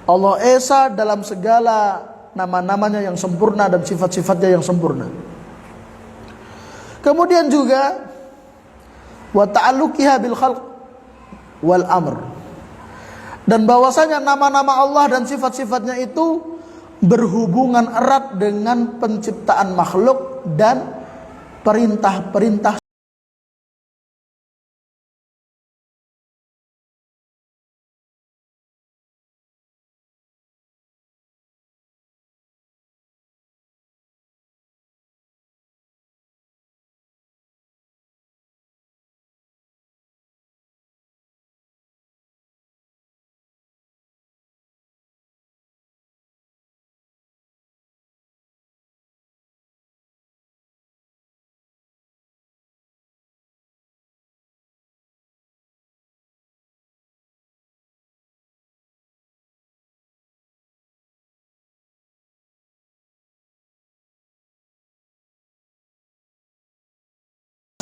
Allah esa dalam segala nama-namanya yang sempurna dan sifat-sifatnya yang sempurna. Kemudian juga wa ta'alluqiha bil khalq wal amr, dan bahwasanya nama-nama Allah dan sifat-sifatnya itu berhubungan erat dengan penciptaan makhluk dan perintah-perintah.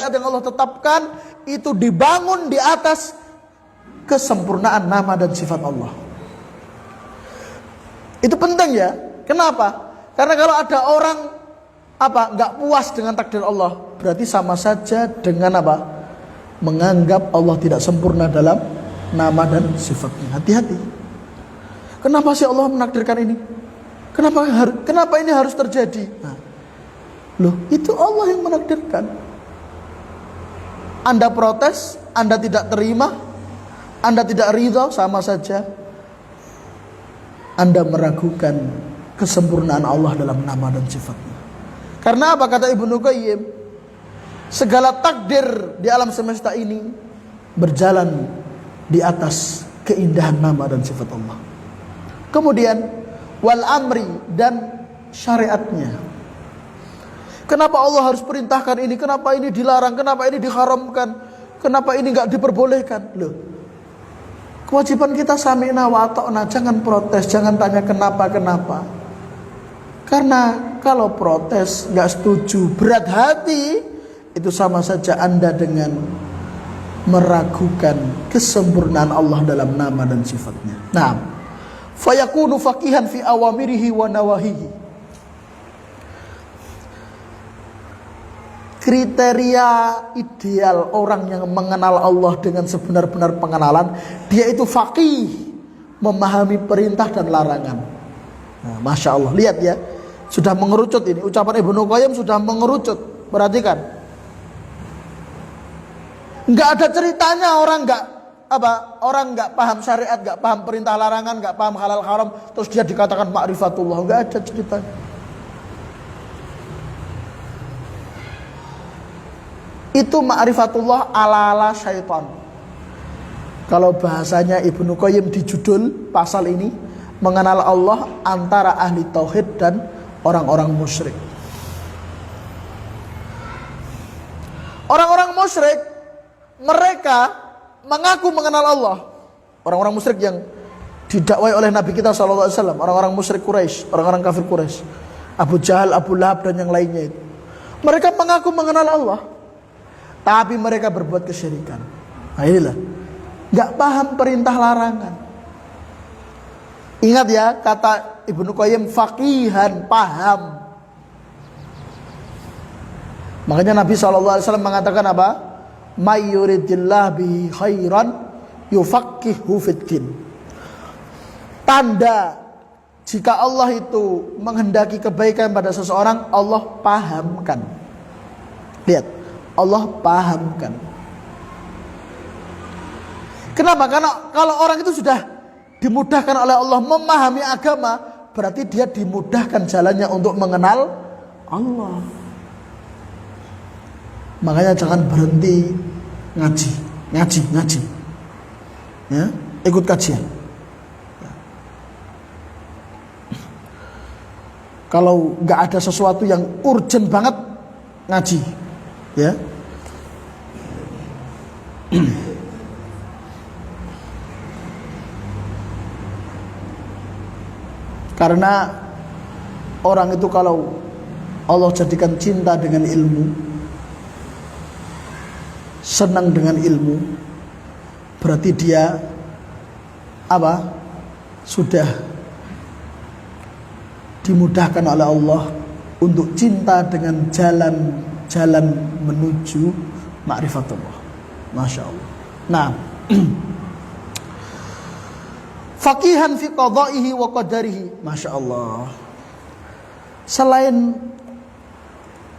Yang Allah tetapkan itu dibangun di atas kesempurnaan nama dan sifat Allah. Itu penting ya. Kenapa? Karena kalau ada orang nggak puas dengan takdir Allah, berarti sama saja dengan menganggap Allah tidak sempurna dalam nama dan sifatnya. Hati-hati. Kenapa sih Allah menakdirkan ini? Kenapa ini harus terjadi? Nah, loh, itu Allah yang menakdirkan. Anda protes, Anda tidak terima, Anda tidak ridha, sama saja Anda meragukan kesempurnaan Allah dalam nama dan sifatnya. Karena apa kata Ibnu Qayyim? Segala takdir di alam semesta ini berjalan di atas keindahan nama dan sifat Allah. Kemudian wal amri, dan syariatnya. Kenapa Allah harus perintahkan ini? Kenapa ini dilarang? Kenapa ini diharamkan? Kenapa ini enggak diperbolehkan? Loh, kewajiban kita sami'na wa ata'na, jangan protes, jangan tanya kenapa. Karena kalau protes, enggak setuju, berat hati, itu sama saja Anda dengan meragukan kesempurnaan Allah dalam nama dan sifatnya. Nah, fayakunu faqihan fi awamirihi wa nawahihi. Kriteria ideal orang yang mengenal Allah dengan sebenar-benar pengenalan, dia itu faqih, memahami perintah dan larangan. Nah, Masya Allah, lihat ya, sudah mengerucut ini, ucapan Ibnu Qayyim sudah mengerucut. Perhatikan, nggak ada ceritanya orang nggak paham syariat, nggak paham perintah larangan, nggak paham halal haram, terus dia dikatakan ma'rifatullah. Nggak ada ceritanya. Itu ma'rifatullah ala-ala syaitan. Kalau bahasanya Ibnu Qayyim di judul pasal ini, mengenal Allah antara ahli tauhid dan orang-orang musyrik. Orang-orang musyrik, mereka mengaku mengenal Allah. Orang-orang musyrik yang didakwai oleh Nabi kita SAW, orang-orang musyrik Quraisy, orang-orang kafir Quraisy, Abu Jahal, Abu Lahab dan yang lainnya itu. Mereka mengaku mengenal Allah, tapi mereka berbuat kesyirikan. Nah inilah, gak paham perintah larangan. Ingat ya, kata Ibnu Qayyim, faqihan, paham. Makanya Nabi SAW mengatakan apa? May yuridillah bihi khairan yufaqihu fiddin. Tanda jika Allah itu menghendaki kebaikan pada seseorang, Allah pahamkan. Lihat, Allah pahamkan. Kenapa? Karena kalau orang itu sudah dimudahkan oleh Allah memahami agama, berarti dia dimudahkan jalannya untuk mengenal Allah. Makanya jangan berhenti ngaji. Ya, ikut kajian. Kalau nggak ada sesuatu yang urgent banget, ngaji, ya. Karena orang itu kalau Allah jadikan cinta dengan ilmu, senang dengan ilmu, berarti dia apa? Sudah dimudahkan oleh Allah untuk cinta dengan jalan menuju ma'rifatullah. Masya Allah. Nah, faqihan fi qada'ihi wa qadarihi. Masya Allah. Selain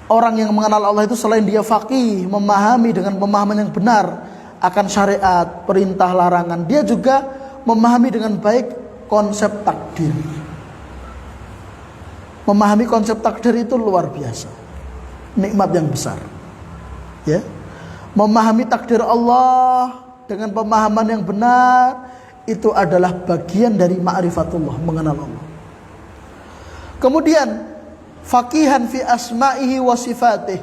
orang yang mengenal Allah itu, selain dia faqih, memahami dengan pemahaman yang benar akan syariat, perintah, larangan, dia juga memahami dengan baik konsep takdir. Memahami konsep takdir itu luar biasa, nikmat yang besar, ya. Memahami takdir Allah dengan pemahaman yang benar itu adalah bagian dari ma'rifatullah, mengenal Allah. Kemudian faqihan fi asma'ihi wa sifatih,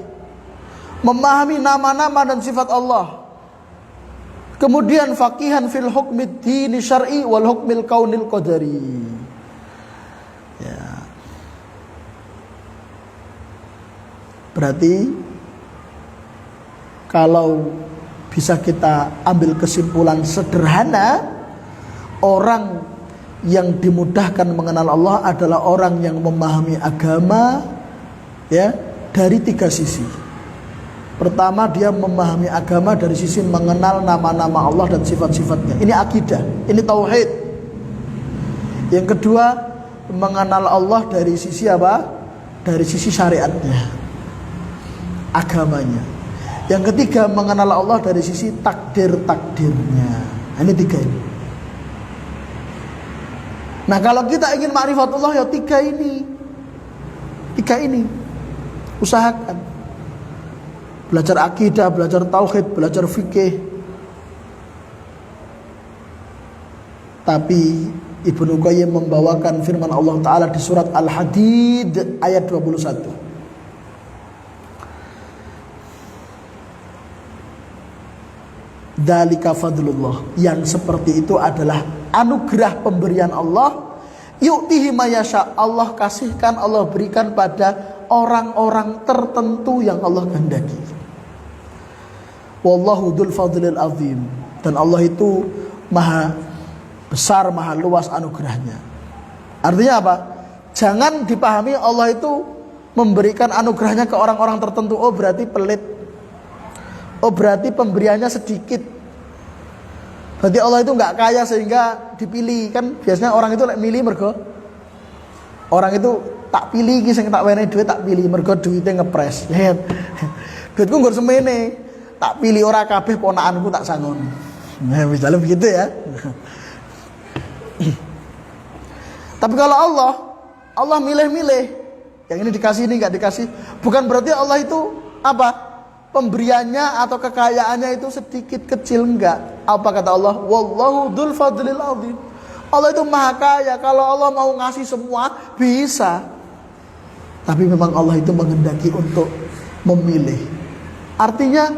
memahami nama-nama dan sifat Allah. Kemudian faqihan fil hukmid dini syar'i wal hukmil kaunil qadari. Ya. Berarti kalau bisa kita ambil kesimpulan sederhana, orang yang dimudahkan mengenal Allah adalah orang yang memahami agama, ya, dari tiga sisi. Pertama, dia memahami agama dari sisi mengenal nama-nama Allah dan sifat-sifatnya. Ini akidah, ini tauhid. Yang kedua, mengenal Allah dari sisi apa? Dari sisi syariatnya, agamanya. Yang ketiga, mengenal Allah dari sisi takdir-takdirnya. Ini tiga ini. Nah, kalau kita ingin ma'rifatullah, ya tiga ini. Usahakan. Belajar akidah, belajar tauhid, belajar fikih. Tapi Ibnu Qayyim membawakan firman Allah Ta'ala di surat Al-Hadid ayat 21. Dzalika fadlullah, yang seperti itu adalah anugerah pemberian Allah. Yu'tihi mayasya, Allah kasihkan, Allah berikan pada orang-orang tertentu yang Allah kehendaki. Wallahu dzul fadlil azim, dan Allah itu maha besar, maha luas anugerahnya. Artinya apa? Jangan dipahami Allah itu memberikan anugerahnya ke orang-orang tertentu, oh berarti pelit, oh berarti pemberiannya sedikit, berarti Allah itu nggak kaya sehingga dipilih. Kan biasanya orang itu milih mergo orang itu tak pilih iki sing tak wenehi duit, tak pilih mergo duitnya ngepres. Lihat. Duitku nggur semene, tak pilih ora kabeh ponakanku tak sangoni. Nah, misalnya begitu ya. Tapi kalau Allah milih-milih, yang ini dikasih, ini enggak dikasih, bukan berarti Allah itu apa? Pemberiannya atau kekayaannya itu sedikit, kecil, enggak. Apa kata Allah? Wallahu dzul fadlil azim. Allah itu maha kaya. Kalau Allah mau ngasih semua, bisa. Tapi memang Allah itu menghendaki untuk memilih. Artinya,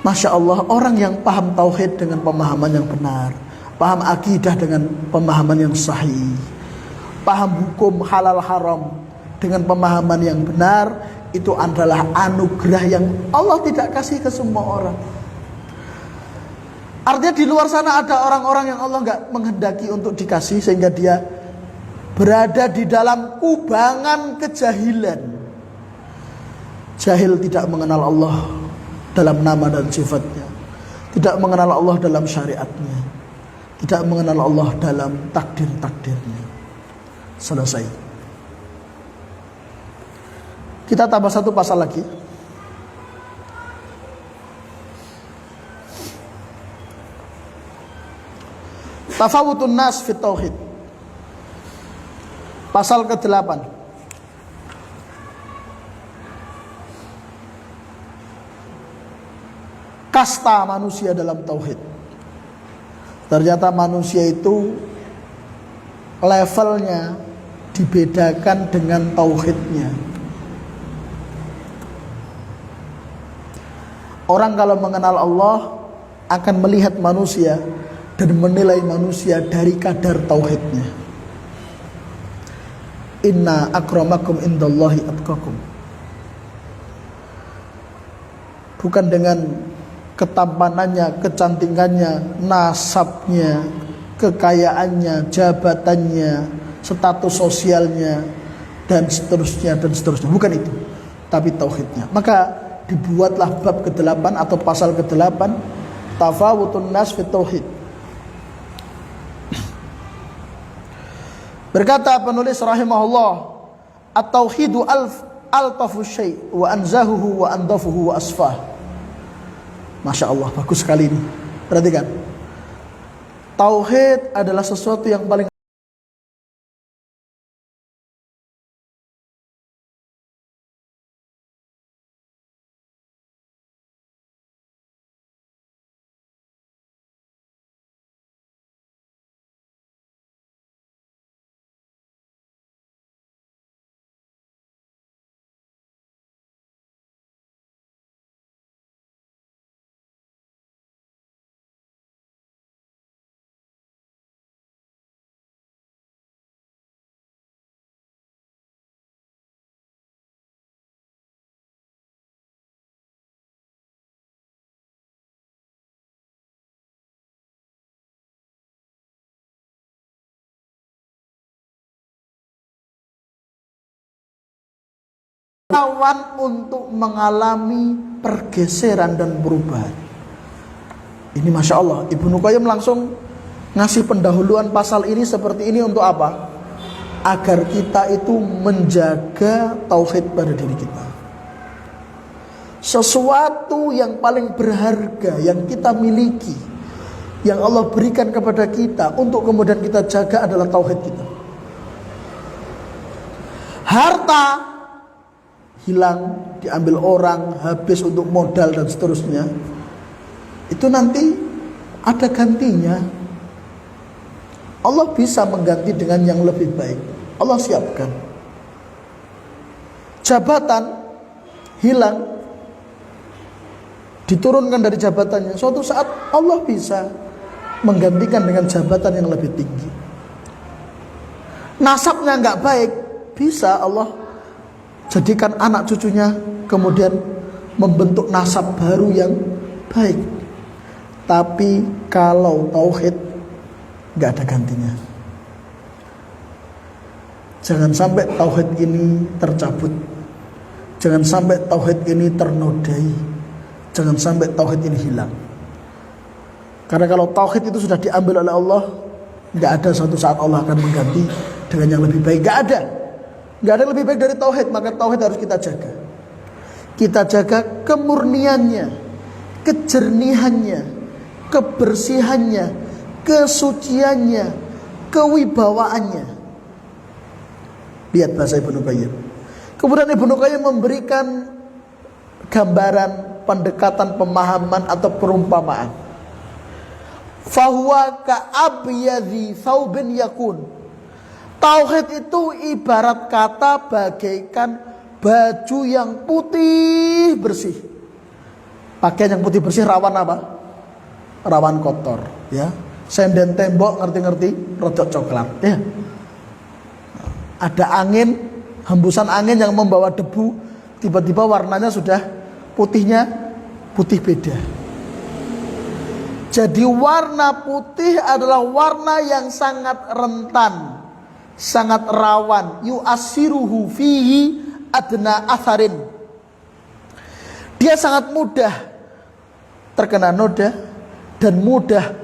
Masya Allah, orang yang paham tauhid dengan pemahaman yang benar, paham akidah dengan pemahaman yang sahih, paham hukum halal haram dengan pemahaman yang benar, itu adalah anugerah yang Allah tidak kasih ke semua orang. Artinya di luar sana ada orang-orang yang Allah nggak menghendaki untuk dikasih, sehingga dia berada di dalam kubangan kejahilan. Jahil tidak mengenal Allah dalam nama dan sifatnya, tidak mengenal Allah dalam syariatnya, tidak mengenal Allah dalam takdir-takdirnya. Selesai. Kita tambah satu pasal lagi. Tafawutun nas fit tauhid. Pasal ke-8. Kasta manusia dalam tauhid. Ternyata manusia itu levelnya dibedakan dengan tauhidnya. Orang kalau mengenal Allah akan melihat manusia dan menilai manusia dari kadar tauhidnya. Inna akramakum indallahi atqakum. Bukan dengan ketampanannya, kecantikannya, nasabnya, kekayaannya, jabatannya, status sosialnya, dan seterusnya. Bukan itu, tapi tauhidnya. Maka dibuatlah bab ke-8 atau pasal ke-8, Tafawutun nas fit tauhid. Berkata penulis rahimahullah, at-tauhidu altafu syai' wa anzahuhu wa andafuhu wa asfah. Masya Allah, bagus sekali ini. Perhatikan, tauhid adalah sesuatu yang paling rawan untuk mengalami pergeseran dan perubahan. Ini Masya Allah, Ibnu Qayyim langsung ngasih pendahuluan pasal ini seperti ini untuk apa? Agar kita itu menjaga tauhid pada diri kita. Sesuatu yang paling berharga yang kita miliki, yang Allah berikan kepada kita untuk kemudian kita jaga adalah tauhid kita. Harta hilang, diambil orang, habis untuk modal dan seterusnya, itu nanti ada gantinya. Allah bisa mengganti dengan yang lebih baik. Allah siapkan. Jabatan hilang, diturunkan dari jabatannya, suatu saat Allah bisa menggantikan dengan jabatan yang lebih tinggi. Nasabnya nggak baik, bisa Allah jadikan anak cucunya kemudian membentuk nasab baru yang baik. Tapi kalau tauhid gak ada gantinya. Jangan sampai tauhid ini tercabut. Jangan sampai tauhid ini ternodai. Jangan sampai tauhid ini hilang. Karena kalau tauhid itu sudah diambil oleh Allah, gak ada suatu saat Allah akan mengganti dengan yang lebih baik. Gak ada. Gak ada yang lebih baik dari tauhid. Maka tauhid harus kita jaga. Kita jaga kemurniannya, kejernihannya, kebersihannya, kesuciannya, kewibawaannya. Lihat bahasa Ibnu Qayyim. Kemudian Ibnu Qayyim memberikan gambaran, pendekatan, pemahaman atau perumpamaan. Fahuwa ka'abyadhi thawbin yakun. Tauhid itu ibarat kata bagaikan baju yang putih bersih. Pakaian yang putih bersih rawan apa? Rawan kotor, ya. Senden tembok ngerti-ngerti rodok coklat, ya. Ada angin, hembusan angin yang membawa debu, tiba-tiba warnanya sudah putihnya putih beda. Jadi warna putih adalah warna yang sangat rentan, sangat rawan, yu'assiruhu fihi adna atharin. Dia sangat mudah terkena noda dan mudah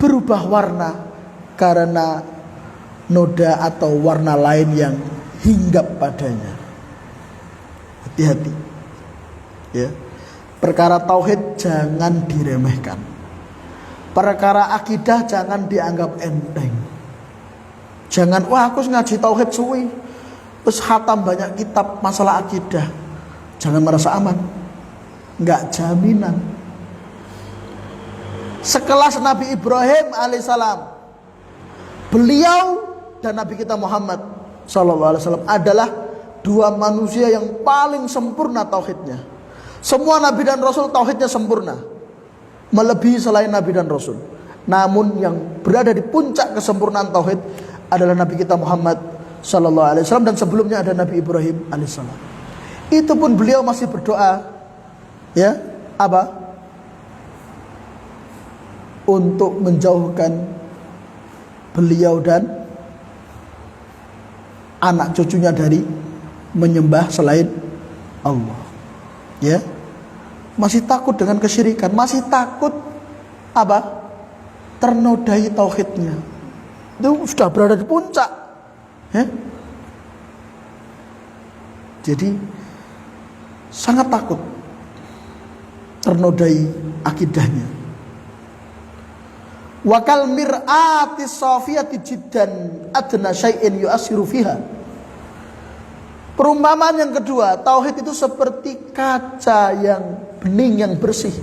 berubah warna karena noda atau warna lain yang hinggap padanya. Hati-hati. Ya. Perkara tauhid jangan diremehkan. Perkara akidah jangan dianggap enteng. Jangan, wah aku ngaji tauhid suwi, terus khatam banyak kitab masalah akidah. Jangan merasa aman. Enggak jaminan. Sekelas Nabi Ibrahim alaihissalam, beliau dan Nabi kita Muhammad sallallahu alaihi wasallam adalah dua manusia yang paling sempurna tauhidnya. Semua Nabi dan Rasul tauhidnya sempurna, melebihi selain Nabi dan Rasul. Namun yang berada di puncak kesempurnaan tauhid adalah Nabi kita Muhammad sallallahu alaihi wasallam, dan sebelumnya ada Nabi Ibrahim alaihissalam. Itu pun beliau masih berdoa, ya, apa? Untuk menjauhkan beliau dan anak cucunya dari menyembah selain Allah. Ya, masih takut dengan kesyirikan, masih takut apa? Ternodai tauhidnya. Itu sudah berada di puncak. Ya? Jadi sangat takut ternodai akidahnya. Wakal mir'ati safiyati jiddan adna syai'in yu'assiru fiha. Perumpamaan yang kedua, tauhid itu seperti kaca yang bening, yang bersih.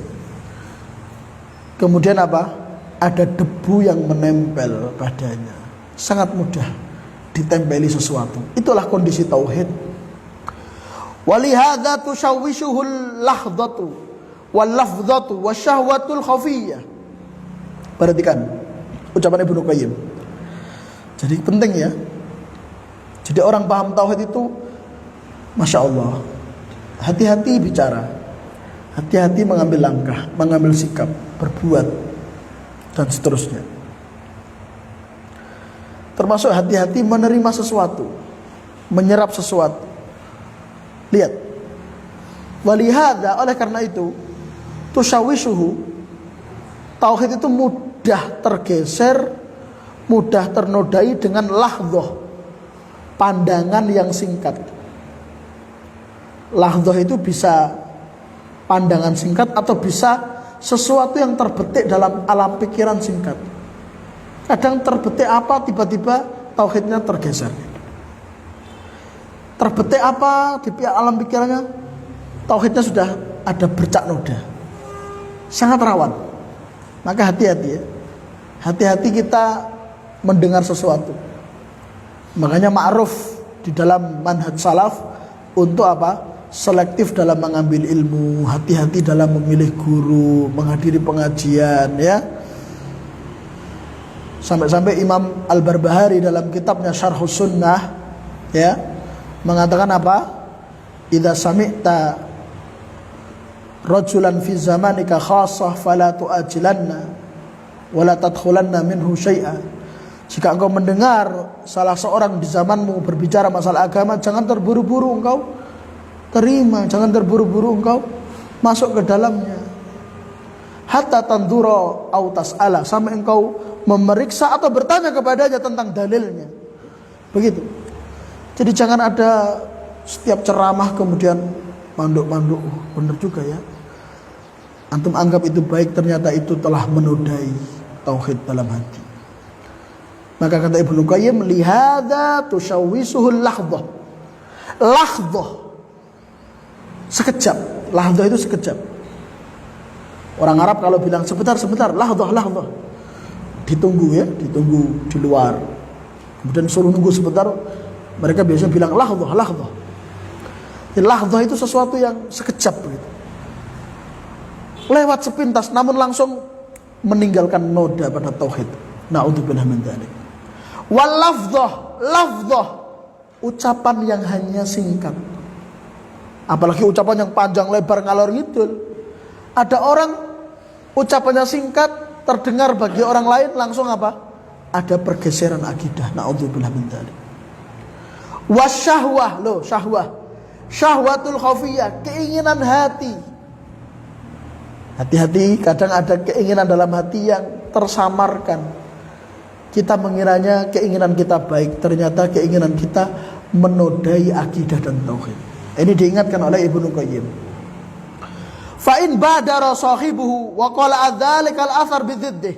Kemudian apa? Ada debu yang menempel padanya. Sangat mudah ditempeli sesuatu. Itulah kondisi tauhid. Walihadza tushawwishuhul lahdhatu wal lafdhatu wasyahwatul khafiyyah. Perhatikan ucapan Ibnu Qayyim. Jadi penting ya. Jadi orang paham tauhid itu, Masya Allah, hati-hati bicara, hati-hati mengambil langkah, mengambil sikap, berbuat, dan seterusnya. Termasuk hati-hati menerima sesuatu, menyerap sesuatu. Lihat, walihada, oleh karena itu, tusyawishuhu, tauhid itu mudah tergeser, mudah ternodai dengan lahdhah, pandangan yang singkat. Lahdhah itu bisa pandangan singkat atau bisa sesuatu yang terbetik dalam alam pikiran singkat. Kadang terbetik apa, tiba-tiba tauhidnya tergeser. Terbetik apa di alam pikirannya, tauhidnya sudah ada bercak noda. Sangat rawan. Maka hati-hati ya. Hati-hati kita mendengar sesuatu. Makanya ma'ruf di dalam manhaj salaf untuk apa? Selektif dalam mengambil ilmu, hati-hati dalam memilih guru, menghadiri pengajian, ya. Sampai-sampai Imam Al-Barbahari dalam kitabnya Syarhus Sunnah, ya, mengatakan apa? Idza sami'ta rajulan fi zamanika khassah fala tu'ajilanna wala tadkhulanna minhu syai'a. Jika engkau mendengar salah seorang di zamanmu berbicara masalah agama, jangan terburu-buru engkau terima, jangan terburu-buru engkau masuk ke dalamnya. Hatta tandura au tas'ala, sampai engkau memeriksa atau bertanya kepadanya tentang dalilnya. Begitu. Jadi jangan ada setiap ceramah kemudian manduk-manduk. Benar juga ya. Antum anggap itu baik, ternyata itu telah menodai tauhid dalam hati. Maka kata Ibnu Qayyim, lihada tushawwisuhul lahdhah. Lahdhah, sekejap. Lahdhah itu sekejap. Orang Arab kalau bilang sebentar, lahdhah. Ditunggu ya, ditunggu di luar. Kemudian suruh nunggu sebentar, mereka biasanya bilang lahdhah. Jadi lahdhah itu sesuatu yang sekejap begitu. Lewat sepintas, namun langsung meninggalkan noda pada tauhid. Na'udzubillah min dzalik. Wal lafdhah, ucapan yang hanya singkat. Apalagi ucapan yang panjang lebar ngalor ngidul. Ada orang ucapannya singkat, terdengar bagi orang lain langsung apa? Ada pergeseran akidah. Na'udzubillah min dzalik. Wasyahwah, loh syahwah. Syahwatul khafiyah, keinginan hati. Hati-hati, kadang ada keinginan dalam hati yang tersamarkan. Kita mengiranya keinginan kita baik, ternyata keinginan kita menodai akidah dan tauhid. Ini diingatkan oleh Ibnu Qayyim. Fa in badara sahibuhu wa qala adzalika al-athar bidziddih.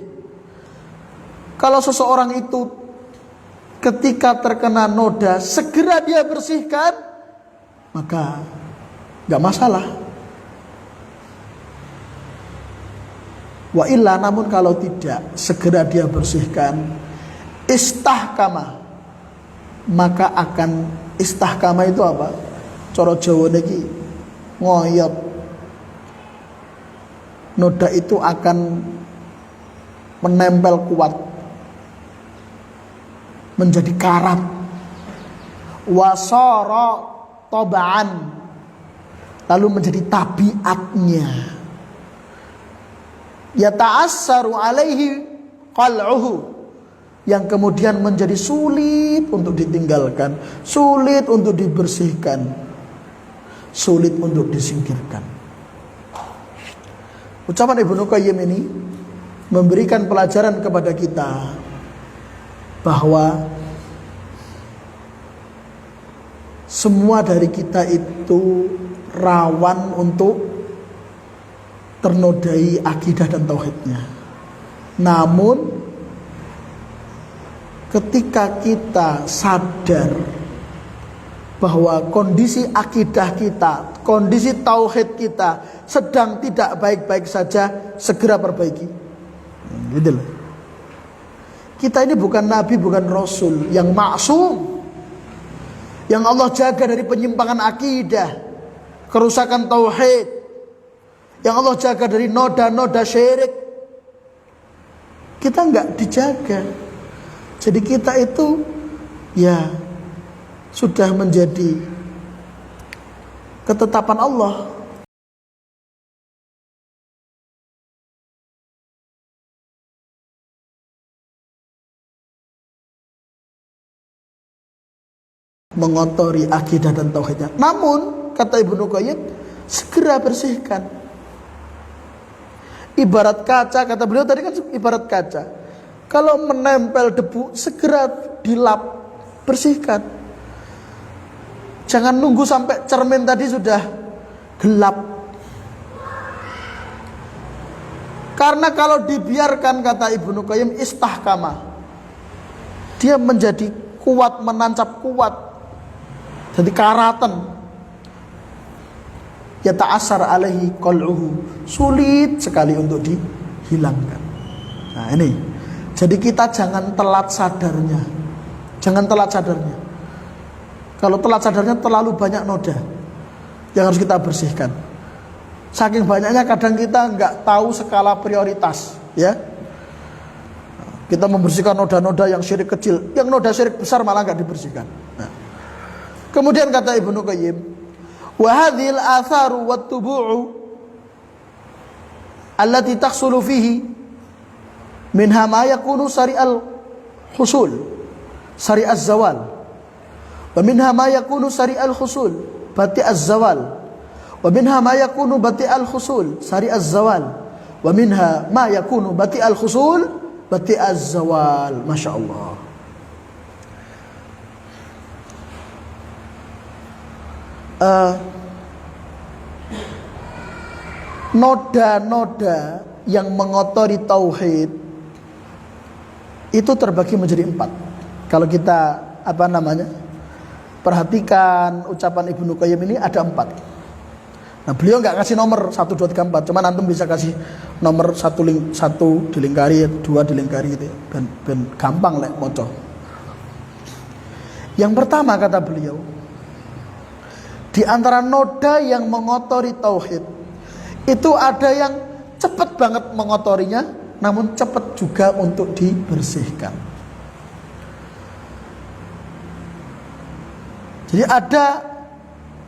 Kalau seseorang itu ketika terkena noda segera dia bersihkan, maka enggak masalah. Wa illa, namun kalau tidak segera dia bersihkan, istahkama, maka akan istahkama itu apa? Cara Jawa niki ngoyot. Noda itu akan menempel kuat, menjadi karat. Wasara tabaan, lalu menjadi tabiatnya. Yata'assaru alaihi qal'uhu, yang kemudian menjadi sulit untuk ditinggalkan, sulit untuk dibersihkan, sulit untuk disingkirkan. Ucapan Ibnu Qayyim ini memberikan pelajaran kepada kita bahwa semua dari kita itu rawan untuk ternodai akidah dan tauhidnya. Namun ketika kita sadar bahwa kondisi akidah kita, kondisi tauhid kita sedang tidak baik-baik saja, segera perbaiki. Gitu loh. Kita ini bukan nabi, bukan rasul yang maksum, yang Allah jaga dari penyimpangan akidah, kerusakan tauhid, yang Allah jaga dari noda-noda syirik. Kita enggak dijaga. Jadi kita itu ya sudah menjadi ketetapan Allah. Mengotori akidah dan tauhidnya. Namun kata Ibnu Qayyim, segera bersihkan. Ibarat kaca, kata beliau tadi kan ibarat kaca. Kalau menempel debu, segera dilap, bersihkan. Jangan nunggu sampai cermin tadi sudah gelap. Karena kalau dibiarkan, kata Ibnu Qayyim, istahkama, dia menjadi kuat, menancap kuat, jadi karatan. Ya ta'asar alaihi qal'uhu, sulit sekali untuk dihilangkan. Nah ini, jadi kita jangan telat sadarnya. Jangan telat sadarnya. Kalau telat sadarnya terlalu banyak noda yang harus kita bersihkan. Saking banyaknya kadang kita nggak tahu skala prioritas, ya. Kita membersihkan noda-noda yang syirik kecil, yang noda syirik besar malah nggak dibersihkan. Nah. Kemudian kata Ibnu Qayyim, wa hadhil atharu wat tubu'u allati tahsulu fihi minha ma yakunu sari'al husul, sari'az zawal, wa minha ma yakunu sari'al husul, bati'az zawal, wa minha ma yakunu bati'al husul, sari'az zawal, wa minha ma yakunu bati'al husul, bati'az zawal. Masya Allah. Noda-noda yang mengotori tauhid itu terbagi menjadi 4. Kalau kita perhatikan ucapan Ibnu Qayyim ini ada 4. Nah beliau nggak kasih nomor 1, 2, 3, 4. Cuman antum bisa kasih nomor 1 dilingkari, 2 dilingkari gitu, ben gampang lek moco. Yang pertama kata beliau, di antara noda yang mengotori tauhid itu ada yang cepat banget mengotorinya, namun cepat juga untuk dibersihkan. Jadi ada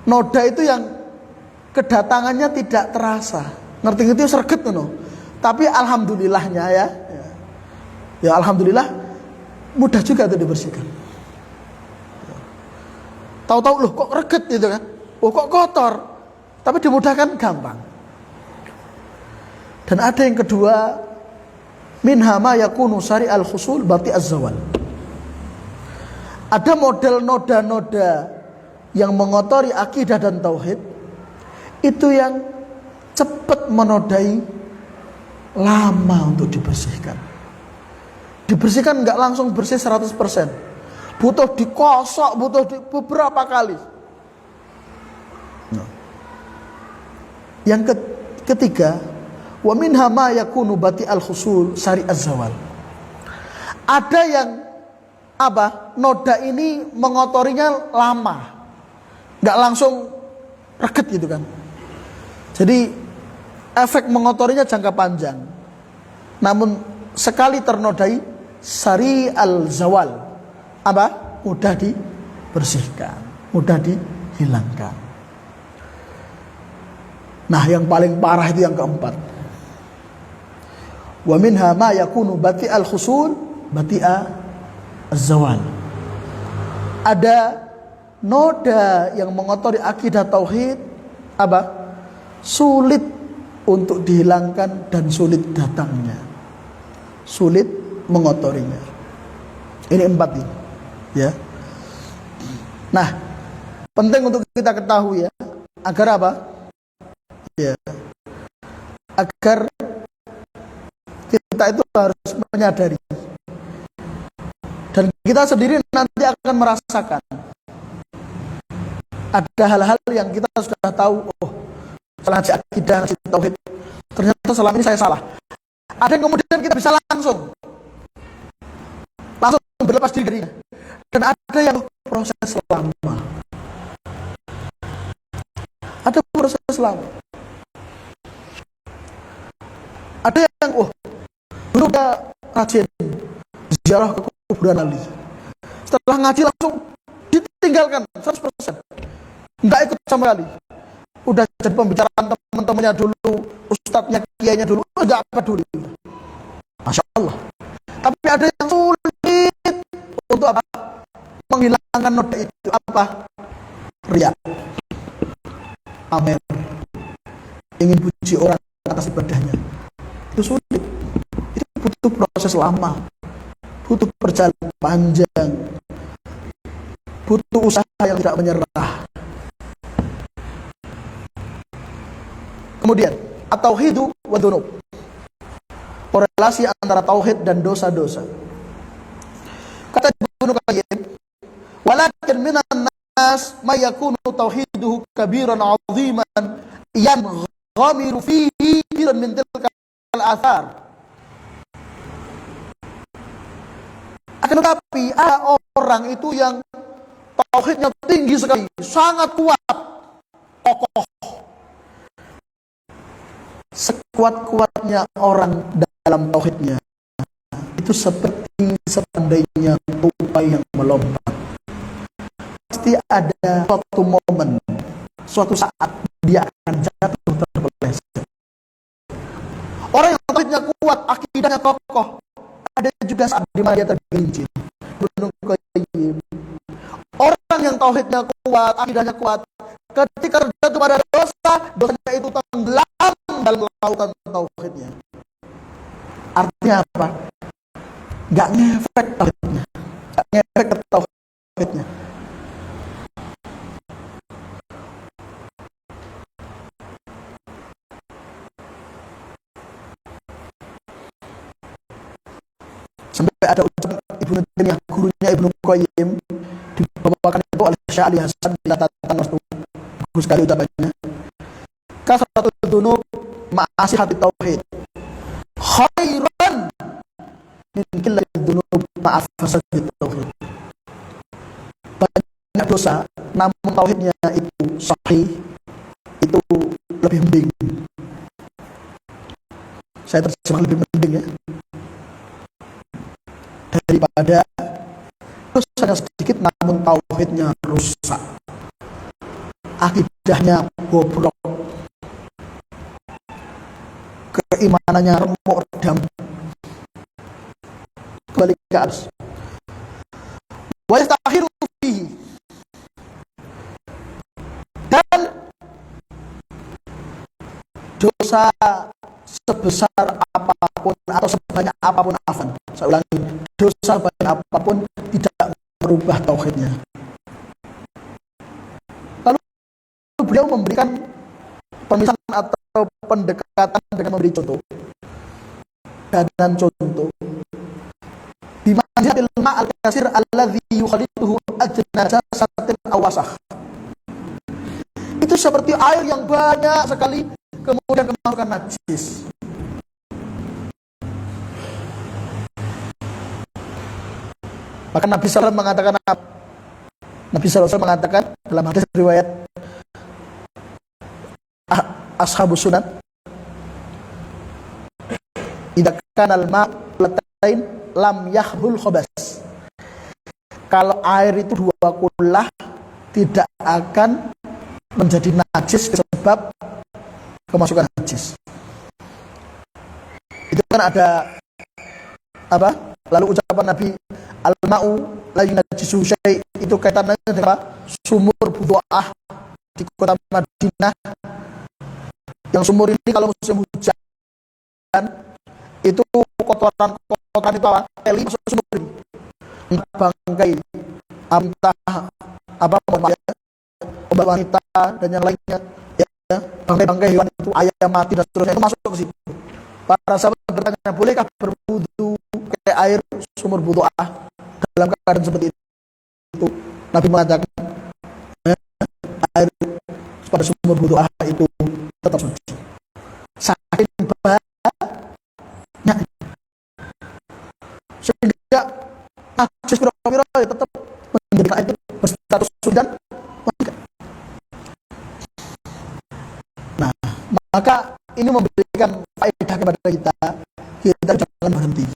noda itu yang kedatangannya tidak terasa, ngerti-ngerti serget no. Tapi alhamdulillahnya ya alhamdulillah mudah juga untuk dibersihkan. Tahu-tahu loh kok reget gitu kan. Oh kok kotor. Tapi dimudahkan gampang. Dan ada yang kedua, minha ma yakunu sari al-husul bati az-zawal. Ada model noda-noda yang mengotori akidah dan tauhid, itu yang cepat menodai, lama untuk dibersihkan. Dibersihkan nggak langsung bersih 100%. Butuh dikosok, butuh beberapa kali. Nah. Yang ketiga, wa minha ma yakunu bati al-husul sari az-zawal. Ada yang noda ini mengotorinya lama, nggak langsung reget gitu kan. Jadi efek mengotorinya jangka panjang. Namun sekali ternodai sari al-zawal, mudah dibersihkan, mudah dihilangkan. Nah, yang paling parah itu yang keempat. Wa minha ma yakunu bati al-husul bati'a az-zawal. Ada noda yang mengotori akidah tauhid, sulit untuk dihilangkan dan sulit datangnya, sulit mengotorinya. Ini 4 ini, ya. Nah, penting untuk kita ketahui ya, agar ya, agar kita itu harus menyadari. Dan kita sendiri nanti akan merasakan ada hal-hal yang kita sudah tahu, salah akidah, tauhid, ternyata selama ini saya salah. Ada yang kemudian kita bisa langsung berlepas diri darinya. Dan ada yang proses lama. Ada proses lama. Ada yang dulu udah rajin ziarah ke kuburan Ali. Setelah ngaji langsung ditinggalkan 100%. Nggak ikut sama Ali. Udah jadi pembicaraan teman-temannya dulu, ustadznya, kiainya dulu, nggak apa dulu. Masya Allah. Tapi ada yang sulit untuk menghilangkan noda itu, riya, pamer, ingin puji orang atas ibadahnya. Itu sulit. Itu butuh proses lama, butuh perjalanan panjang, butuh usaha yang tidak menyerah. Kemudian at-tauhidu wa dzunub, korelasi antara tauhid dan dosa-dosa. Kata Ibnu Qayyim, walakin minan nas may yakunu tauhiduhu kabiran 'aziman yanghamiru fihi kiran min tilka al-athar. Akan tetapi ada orang itu yang tauhidnya tinggi sekali, sangat kuat, kokoh. Sekuat-kuatnya orang dalam tauhidnya itu seperti seandainya tupai yang melompat. Pasti ada suatu momen, suatu saat dia akan jatuh terpeleset. Orang yang tauhidnya kuat, akidahnya kokoh, ada juga saat di mana dia tergelincir. Orang yang tauhidnya kuat, akidahnya kuat, ketika terjatuh pada dosa, dosanya itu tenggelam dalam melakukan tauhidnya. Artinya apa? Gak ngefek tauhidnya, gak ngefek ke tauhidnya. Sampai ada ucapan Ibnu Taimiyah, gurunya Ibnu Qayyim, dibawakan itu oleh Syekh Ali Hasan di catatan waktu, bagus sekali ucapannya. Kasratul dzunub ma'asi hati tauhid khairan min qillatil dzunub ma'af fasadit tauhid. Banyak dosa namun tauhidnya itu sahih, itu lebih mending. Saya terjemah lebih mending ya, daripada dosanya sedikit namun tauhidnya rusak, akidahnya bobrok, keimanannya remuk redam. Kembali ke atas. Wa yastakhiru fihi, dosa sebesar apapun atau sebanyak apapun, saya ulangi, dosa banyak apapun tidak merubah tauhidnya. Lalu beliau memberikan pemisahan atau pendekatan dengan memberi contoh. Dan contoh, bimanzilatil ma'al kasir alladzi yukhalituhu adna jasatin aw wasakh. Itu seperti air yang banyak sekali kemudian kemasukan najis. Maka Nabi SAW mengatakan apa? Nabi SAW mengatakan dalam hadis riwayat Ashabus Sunan, idza kana al-ma'u latain lam yahbul khabas. Kalau air itu dua kullah tidak akan menjadi najis sebab kemasukan najis. Itu kan ada apa? Lalu ucapan Nabi al-ma'u la yunajjisu syai', itu kaitannya dengan sumur Budhu'ah di kota Madinah. Yang sumur ini kalau musim hujan itu kotoran itu apa? Eli masuk sumur ini. Entah bangkai, entah apa obat wanita dan yang lainnya, ya, bangkai hewan itu, ayam mati dan seterusnya, itu masuk ke situ. Para sahabat bertanya, bolehkah berwudu kayak air sumur Budhu'ah dalam keadaan seperti itu? Nabi mengatakan, air pada sumur Budhu'ah itu tetap suci. Saking banyak, sehingga najis pira-pira tetap menjadi air itu berstatus suci dan mengikat. Nah, maka ini memberikan faedah kepada kita jangan berhenti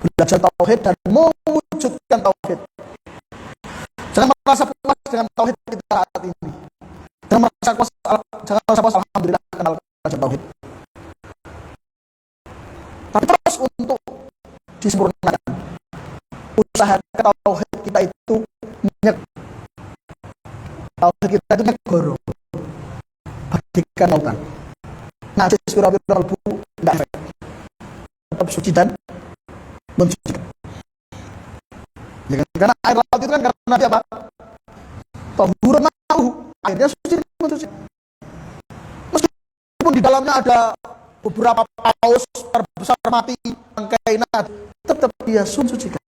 belajar tauhid dan mewujudkan tauhid. Jangan merasa puas dengan tauhid kita saat ini. Jangan merasa puas alhamdulillah kenal belajar tauhid. Tapi terus untuk disempurnakan. Usahakan tauhid kita itu tauhid kita itu negoro. Bagikan lautan. Najis pira-pira kalbu tidak efek. Tetap suci dan mensucikan. Ya kan? Karena air laut itu kan karena dia apa? Tahurun ma'uhu, airnya suci dan mensucikan. Meskipun di dalamnya ada beberapa paus terbesar mati, bangkai najis, tetap dia mensucikan.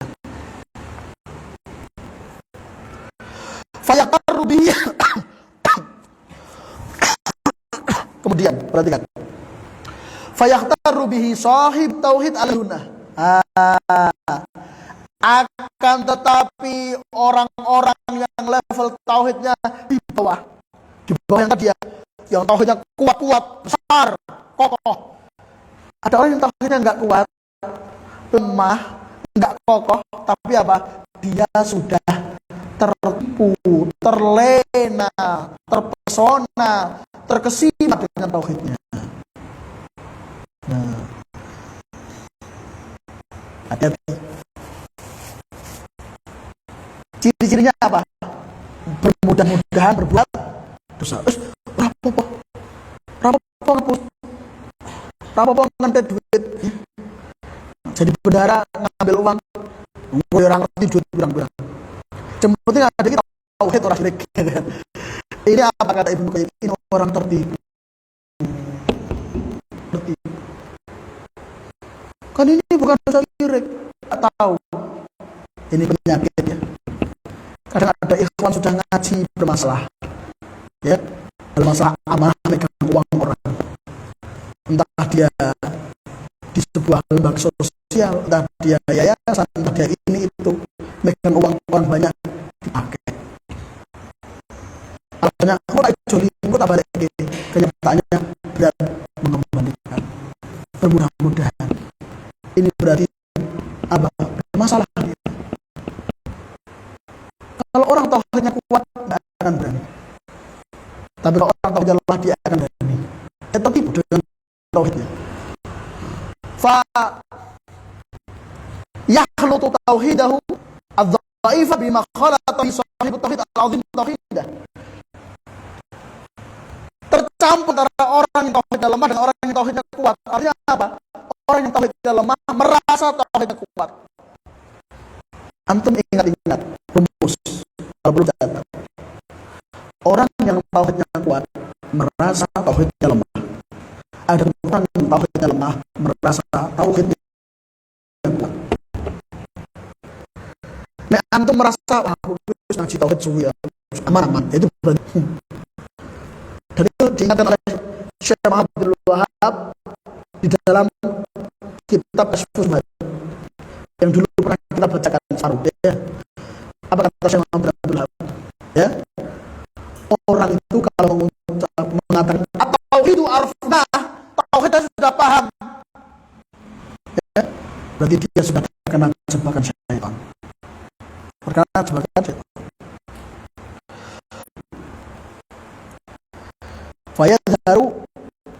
Fayaqarru bihi. Kemudian perhatikan, fayaqtarru bihi sahib tauhid al-sunnah. Akan tetapi orang-orang yang level tauhidnya di bawah yang tadi ya, yang tauhidnya kuat-kuat, besar, kokoh. Ada orang yang tauhidnya enggak kuat, lemah, enggak kokoh, tapi apa? Dia sudah tertipu, terlena, terpesona, terkesima dengan tauhidnya. Nah, hati-hati. Ciri-cirinya apa? Bermudah-mudahan berbuat dosa. Rapopo ngantet duit. Jadi bendara ngambil uang, orang ngerti duit berang-berang. Yang penting ada kita tauhid orang syirik. Ini apa kata Ibnu Qayyim? Ini orang tertipu. Kan ini bukan dosa syirik. Tak tahu. Ini penyakitnya. Kadang ada ikhwan sudah ngaji bermasalah, ya, dalam masalah amanah megang uang orang. Entah dia di sebuah lembaga sosial, entah dia yayasan, entah dia ini itu, megang uang orang banyak dipakai. Banyak orang joli, kok tak balik ini. Kenyataannya berat mengembalikan. Bermudah-mudahan. Ini berarti apa? Masalah. Kalau orang tauhidnya kuat, tidak akan berani. Tapi kalau orang tauhidnya lemah, dia akan berani. Tertipu dengan tauhidnya. Fa yakhlutu tauhidahu adh-dha'ifa bima khalata bi sahibut tauhid al-'azim tauhidah. campur antara orang yang tauhidnya lemah dengan orang yang tauhidnya kuat. Artinya apa? Orang yang tauhidnya lemah merasa tauhidnya kuat. Antum ingat-ingat rumus kalau belum catat. Orang yang tauhidnya kuat merasa tauhidnya lemah. Ada orang yang tauhidnya lemah merasa tauhidnya kuat. Nek antum merasa aku wis ngaji tauhid suwi aman-aman, itu berarti. Dan itu diingatkan oleh Syekh Muhammad Abdul Wahab di dalam kitab Kashfus Subhat yang dulu pernah kita bacakan Sarub, ya. Apa kata Syekh Muhammad Abdul Wahab? Ya. Orang itu kalau mengatakan atau itu arfnah, tauhidnya sudah paham, ya, berarti dia sudah terkena jebakan syaitan. Terkena jebakan syaitan. Fayadharu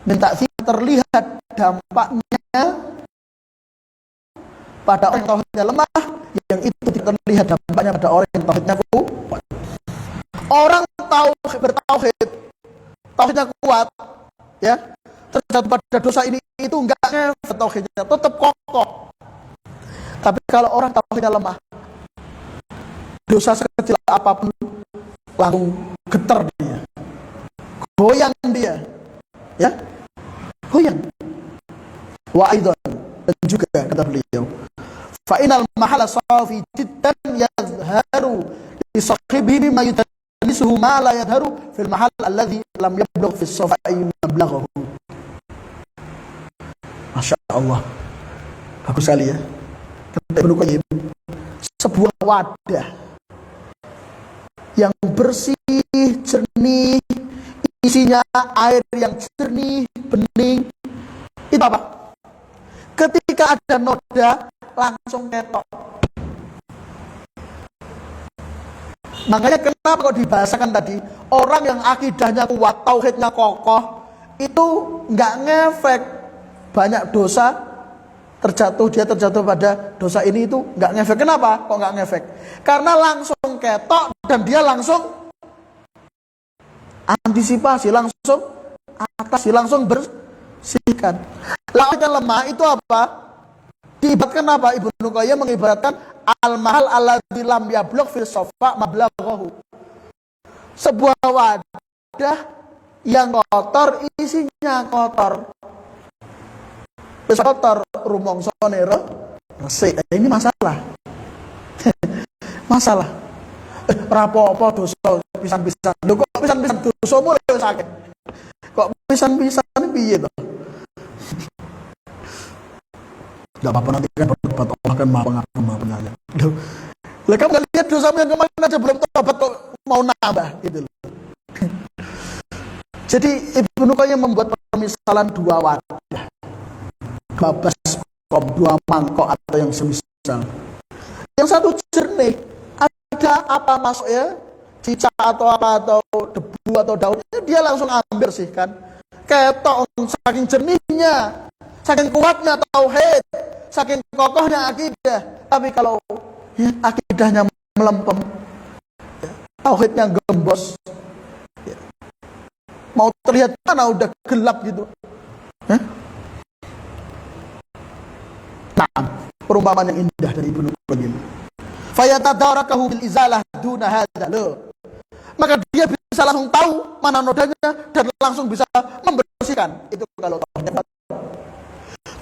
min ta'thir, terlihat dampaknya pada orang yang tauhidnya lemah, yang itu tidak terlihat dampaknya pada orang yang tauhidnya kuat. Orang bertauhid, tauhidnya kuat, ya, terjatuh pada dosa ini itu enggak ngefek tauhidnya, tetap kokoh. Tapi kalau orang tauhidnya lemah, dosa sekecil apapun langsung getar dia, goyang dia, ya, goyang. Wa aidan, dan juga kata beliau, fa inal mahala safi jiddan yadhharu li sahibihi ma yutanisuhu ma la yadhharu fil mahal alladhi lam yablugh fi as-safa'i mablaghahu. Masya Allah, bagus sekali, ya. Kata Ibnu Qayyim, sebuah wadah yang bersih, jernih, isinya air yang jernih, bening, itu apa? Ketika ada noda langsung ketok. Makanya kenapa kok dibahasakan tadi, orang yang akidahnya kuat, tauhidnya kokoh, itu nggak ngefek banyak dosa, dia terjatuh pada dosa ini itu nggak ngefek. Kenapa kok nggak ngefek? Karena langsung ketok dan dia langsung antisipasi, langsung atasi, langsung bersihkan. Laut yang lemah itu apa? Diibaratkan apa? Ibnu Qayyim mengibaratkan al-mahal alladzi lam yablugh fil safa mablaghahu. Sebuah wadah yang kotor, isinya kotor. Wis kotor rumongsone resik. Ini masalah. Masalah. Rapopo dosa pisan-pisan. Lho kok pisan-pisan dosamu lho sakit. Kok pisan-pisan piye to? Enggak apa-apa, nanti kan bertobat, Allah kan Maha Penyayang. Loh, lah kamu enggak lihat dosamu yang kemarin aja belum tobat kok mau nambah gitu loh. Jadi Ibnu Qayyim membuat permisalan dua wadah. Baskom, dua mangkok atau yang semisal. Yang satu jernih, ada apa masuk, ya, cicak atau apa atau debu atau daun, dia langsung ambil bersihkan. Ketok, saking jernihnya, saking kuatnya tauhid, saking kokohnya akidah. Tapi kalau ya, akidahnya melempem, ya, tauhidnya gembos, ya, mau terlihat mana udah gelap gitu, ya? Nah, perumpamaan yang indah dari Ibnu Qayyim. Fayatadarakahu bil izalah duna hadza. Maka dia bisa langsung tahu mana nodanya dan langsung bisa membersihkan. Itu kalau tauhidnya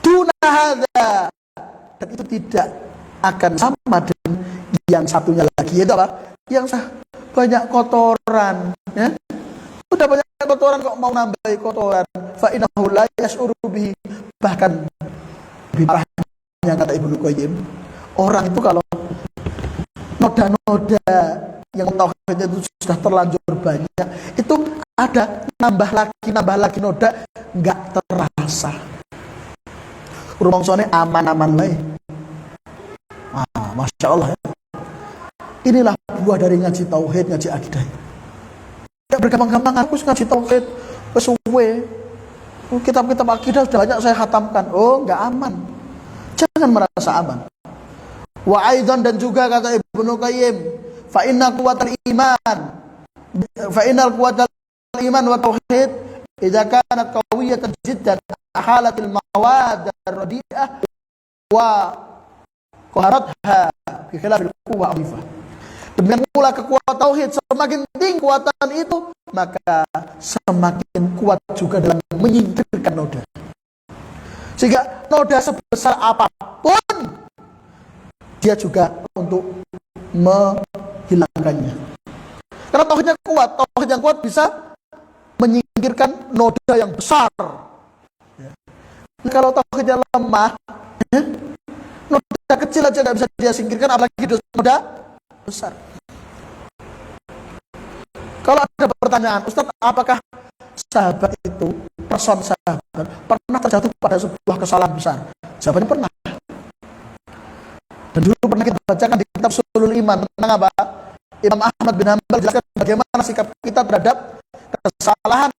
duna hadza. Dan itu tidak akan sama dengan yang satunya lagi, yaitu apa? Yang banyak kotoran, ya. Udah banyak kotoran kok mau nambahi kotoran. Fa innahu la yash'uru bihi. Bahkan lebih parah yang kata Ibnu Qayyim, orang itu kalau noda-noda yang tauhidnya itu sudah terlanjur banyak, itu ada nambah lagi noda, nggak terasa. Rumongsone aman-aman lah. Masya Allah, ya. Inilah buah dari ngaji tauhid, ngaji akidah. Tidak bergampang-gampang aku ngaji tauhid, pesuwe. Kitab-kitab akidah sudah banyak saya khatamkan. Oh, nggak aman. Jangan merasa aman. Wa aidan, dan juga kata Ibnu Qayyim, fa innal quwwatal iman wa tauhid idza kanat qawiyatan jiddan ahalatil mawad ar-radi'ah wa qaharatha bi khilafil quwwa adhifah. Demikian pula kekuatan tauhid, semakin tinggi kekuatan itu, maka semakin kuat juga dalam menyingkirkan noda. Sehingga noda sebesar apapun, dia juga untuk menghilangkannya. Karena tauhidnya kuat, tauhid yang kuat bisa menyingkirkan noda yang besar. Nah, kalau tauhidnya lemah, noda kecil aja nggak bisa dia singkirkan, apalagi noda besar. Kalau ada pertanyaan, Ustaz, apakah sahabat itu, person sahabat, pernah terjatuh pada sebuah kesalahan besar? Jawabannya pernah. Dan dulu pernah kita bacakan di kitab Sulul Iman tentang apa? Imam Ahmad bin Hanbal jelaskan bagaimana sikap kita terhadap kesalahan,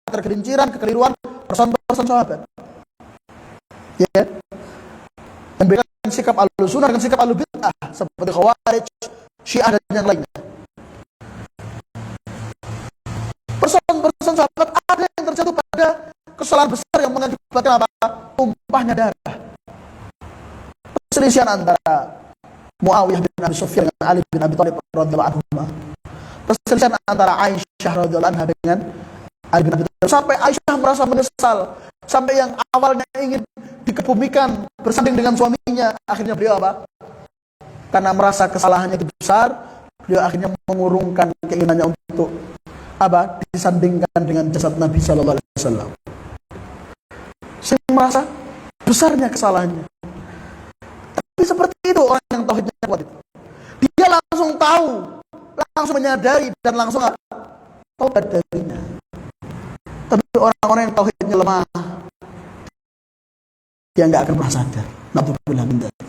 ketergelinciran, kekeliruan person-person sahabat. Ya. Dan bedakan sikap Ahlussunnah dengan sikap Ahlubid'ah seperti Khawarij, Syiah dan yang lainnya. Person-person sahabat ada yang terjatuh pada kesalahan besar yang mengakibatkan apa? Tumpahnya darah. Perselisihan antara Muawiyah bin Abi Sufyan dengan Ali bin Abi Thalib radhiyallahu anhu. Perselisihan antara Aisyah radhiyallahu anha dengan Ali bin Abi Thalib, sampai Aisyah merasa menyesal, sampai yang awalnya ingin dikebumikan bersanding dengan suaminya, akhirnya beliau apa? Karena merasa kesalahannya itu besar, beliau akhirnya mengurungkan keinginannya untuk apa? Disandingkan dengan jasad Nabi sallallahu alaihi wasallam. Saya merasa besarnya kesalahannya. Tapi seperti itu orang yang tauhidnya kuat itu. Dia langsung tahu, langsung menyadari dan langsung taubat darinya. Tapi orang-orang yang tauhidnya lemah, dia enggak akan pernah sadar. Na'udzubillah min dzalik.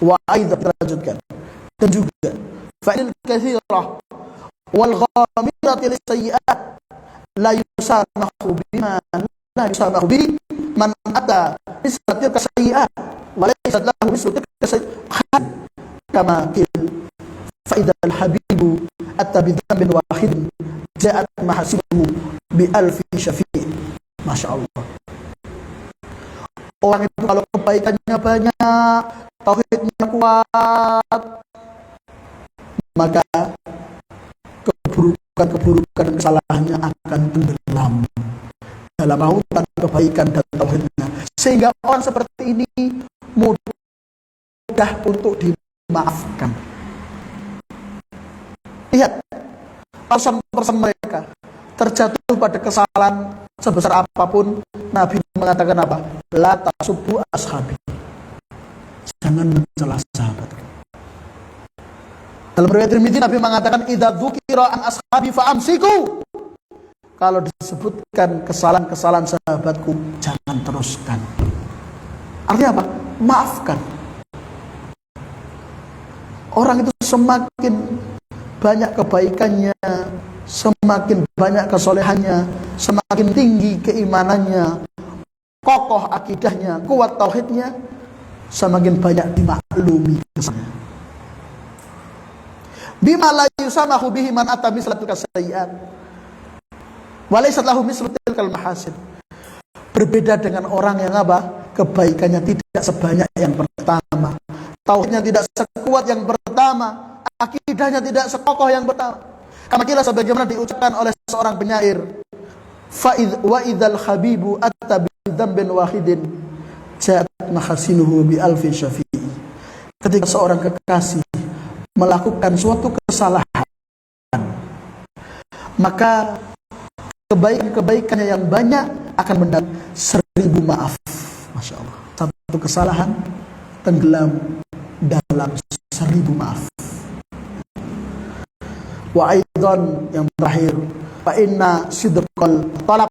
Wa aidan terlanjutkan. Dan juga fa'il katsirah wal ghamirati lis-sayyi'at la yusamahu bima la yusamahu bi man ata bisatil kasayyi'at wa laysa lahu mislu kasayyi'at kama qil fa idzal habibu atta bi dhanbin wahid ja'at mahasibuhu bi alfi syafi'. Masyaallah. Orang itu kalau kebaikannya banyak, tauhidnya kuat, maka keburukan kesalahannya akan tenggelam dalam lautan kebaikan dan tauhidnya, sehingga orang seperti ini mudah untuk dimaafkan. Lihat, person-person mereka terjatuh pada kesalahan sebesar apapun, Nabi mengatakan apa? La tasubbu ashabi. Jangan mencela sahabat. Dalam riwayat Tirmidzi Nabi mengatakan idza dzukira an ashabi fa amsiku. Kalau disebutkan kesalahan-kesalahan sahabatku, jangan teruskan. Artinya apa? Maafkan. Orang itu semakin banyak kebaikannya, semakin banyak kesolehannya, semakin tinggi keimanannya, kokoh akidahnya, kuat tauhidnya, semakin banyak dimaklumi kesalahannya. Bima la yusamahu bihi man ata mislatul kasayyi'at wa laysa lahu mislu tilkal mahasin. Berbeda dengan orang yang apa? Kebaikannya tidak sebanyak yang pertama, tauhidnya tidak sekuat yang pertama, akidahnya tidak sekokoh yang pertama. Kama kila sebagaimana diucapkan oleh seorang penyair, wa idzal habibu atta bi dzambin wahidin ja'at mahasinuhu bi alfi syafi'i. Ketika seorang kekasih melakukan suatu kesalahan, maka kebaikan-kebaikannya yang banyak akan mendapat 1000 maaf. Masya Allah. Satu kesalahan tenggelam dalam 1000 maaf. Wa aidan yang terakhir, fa inna sidqal talab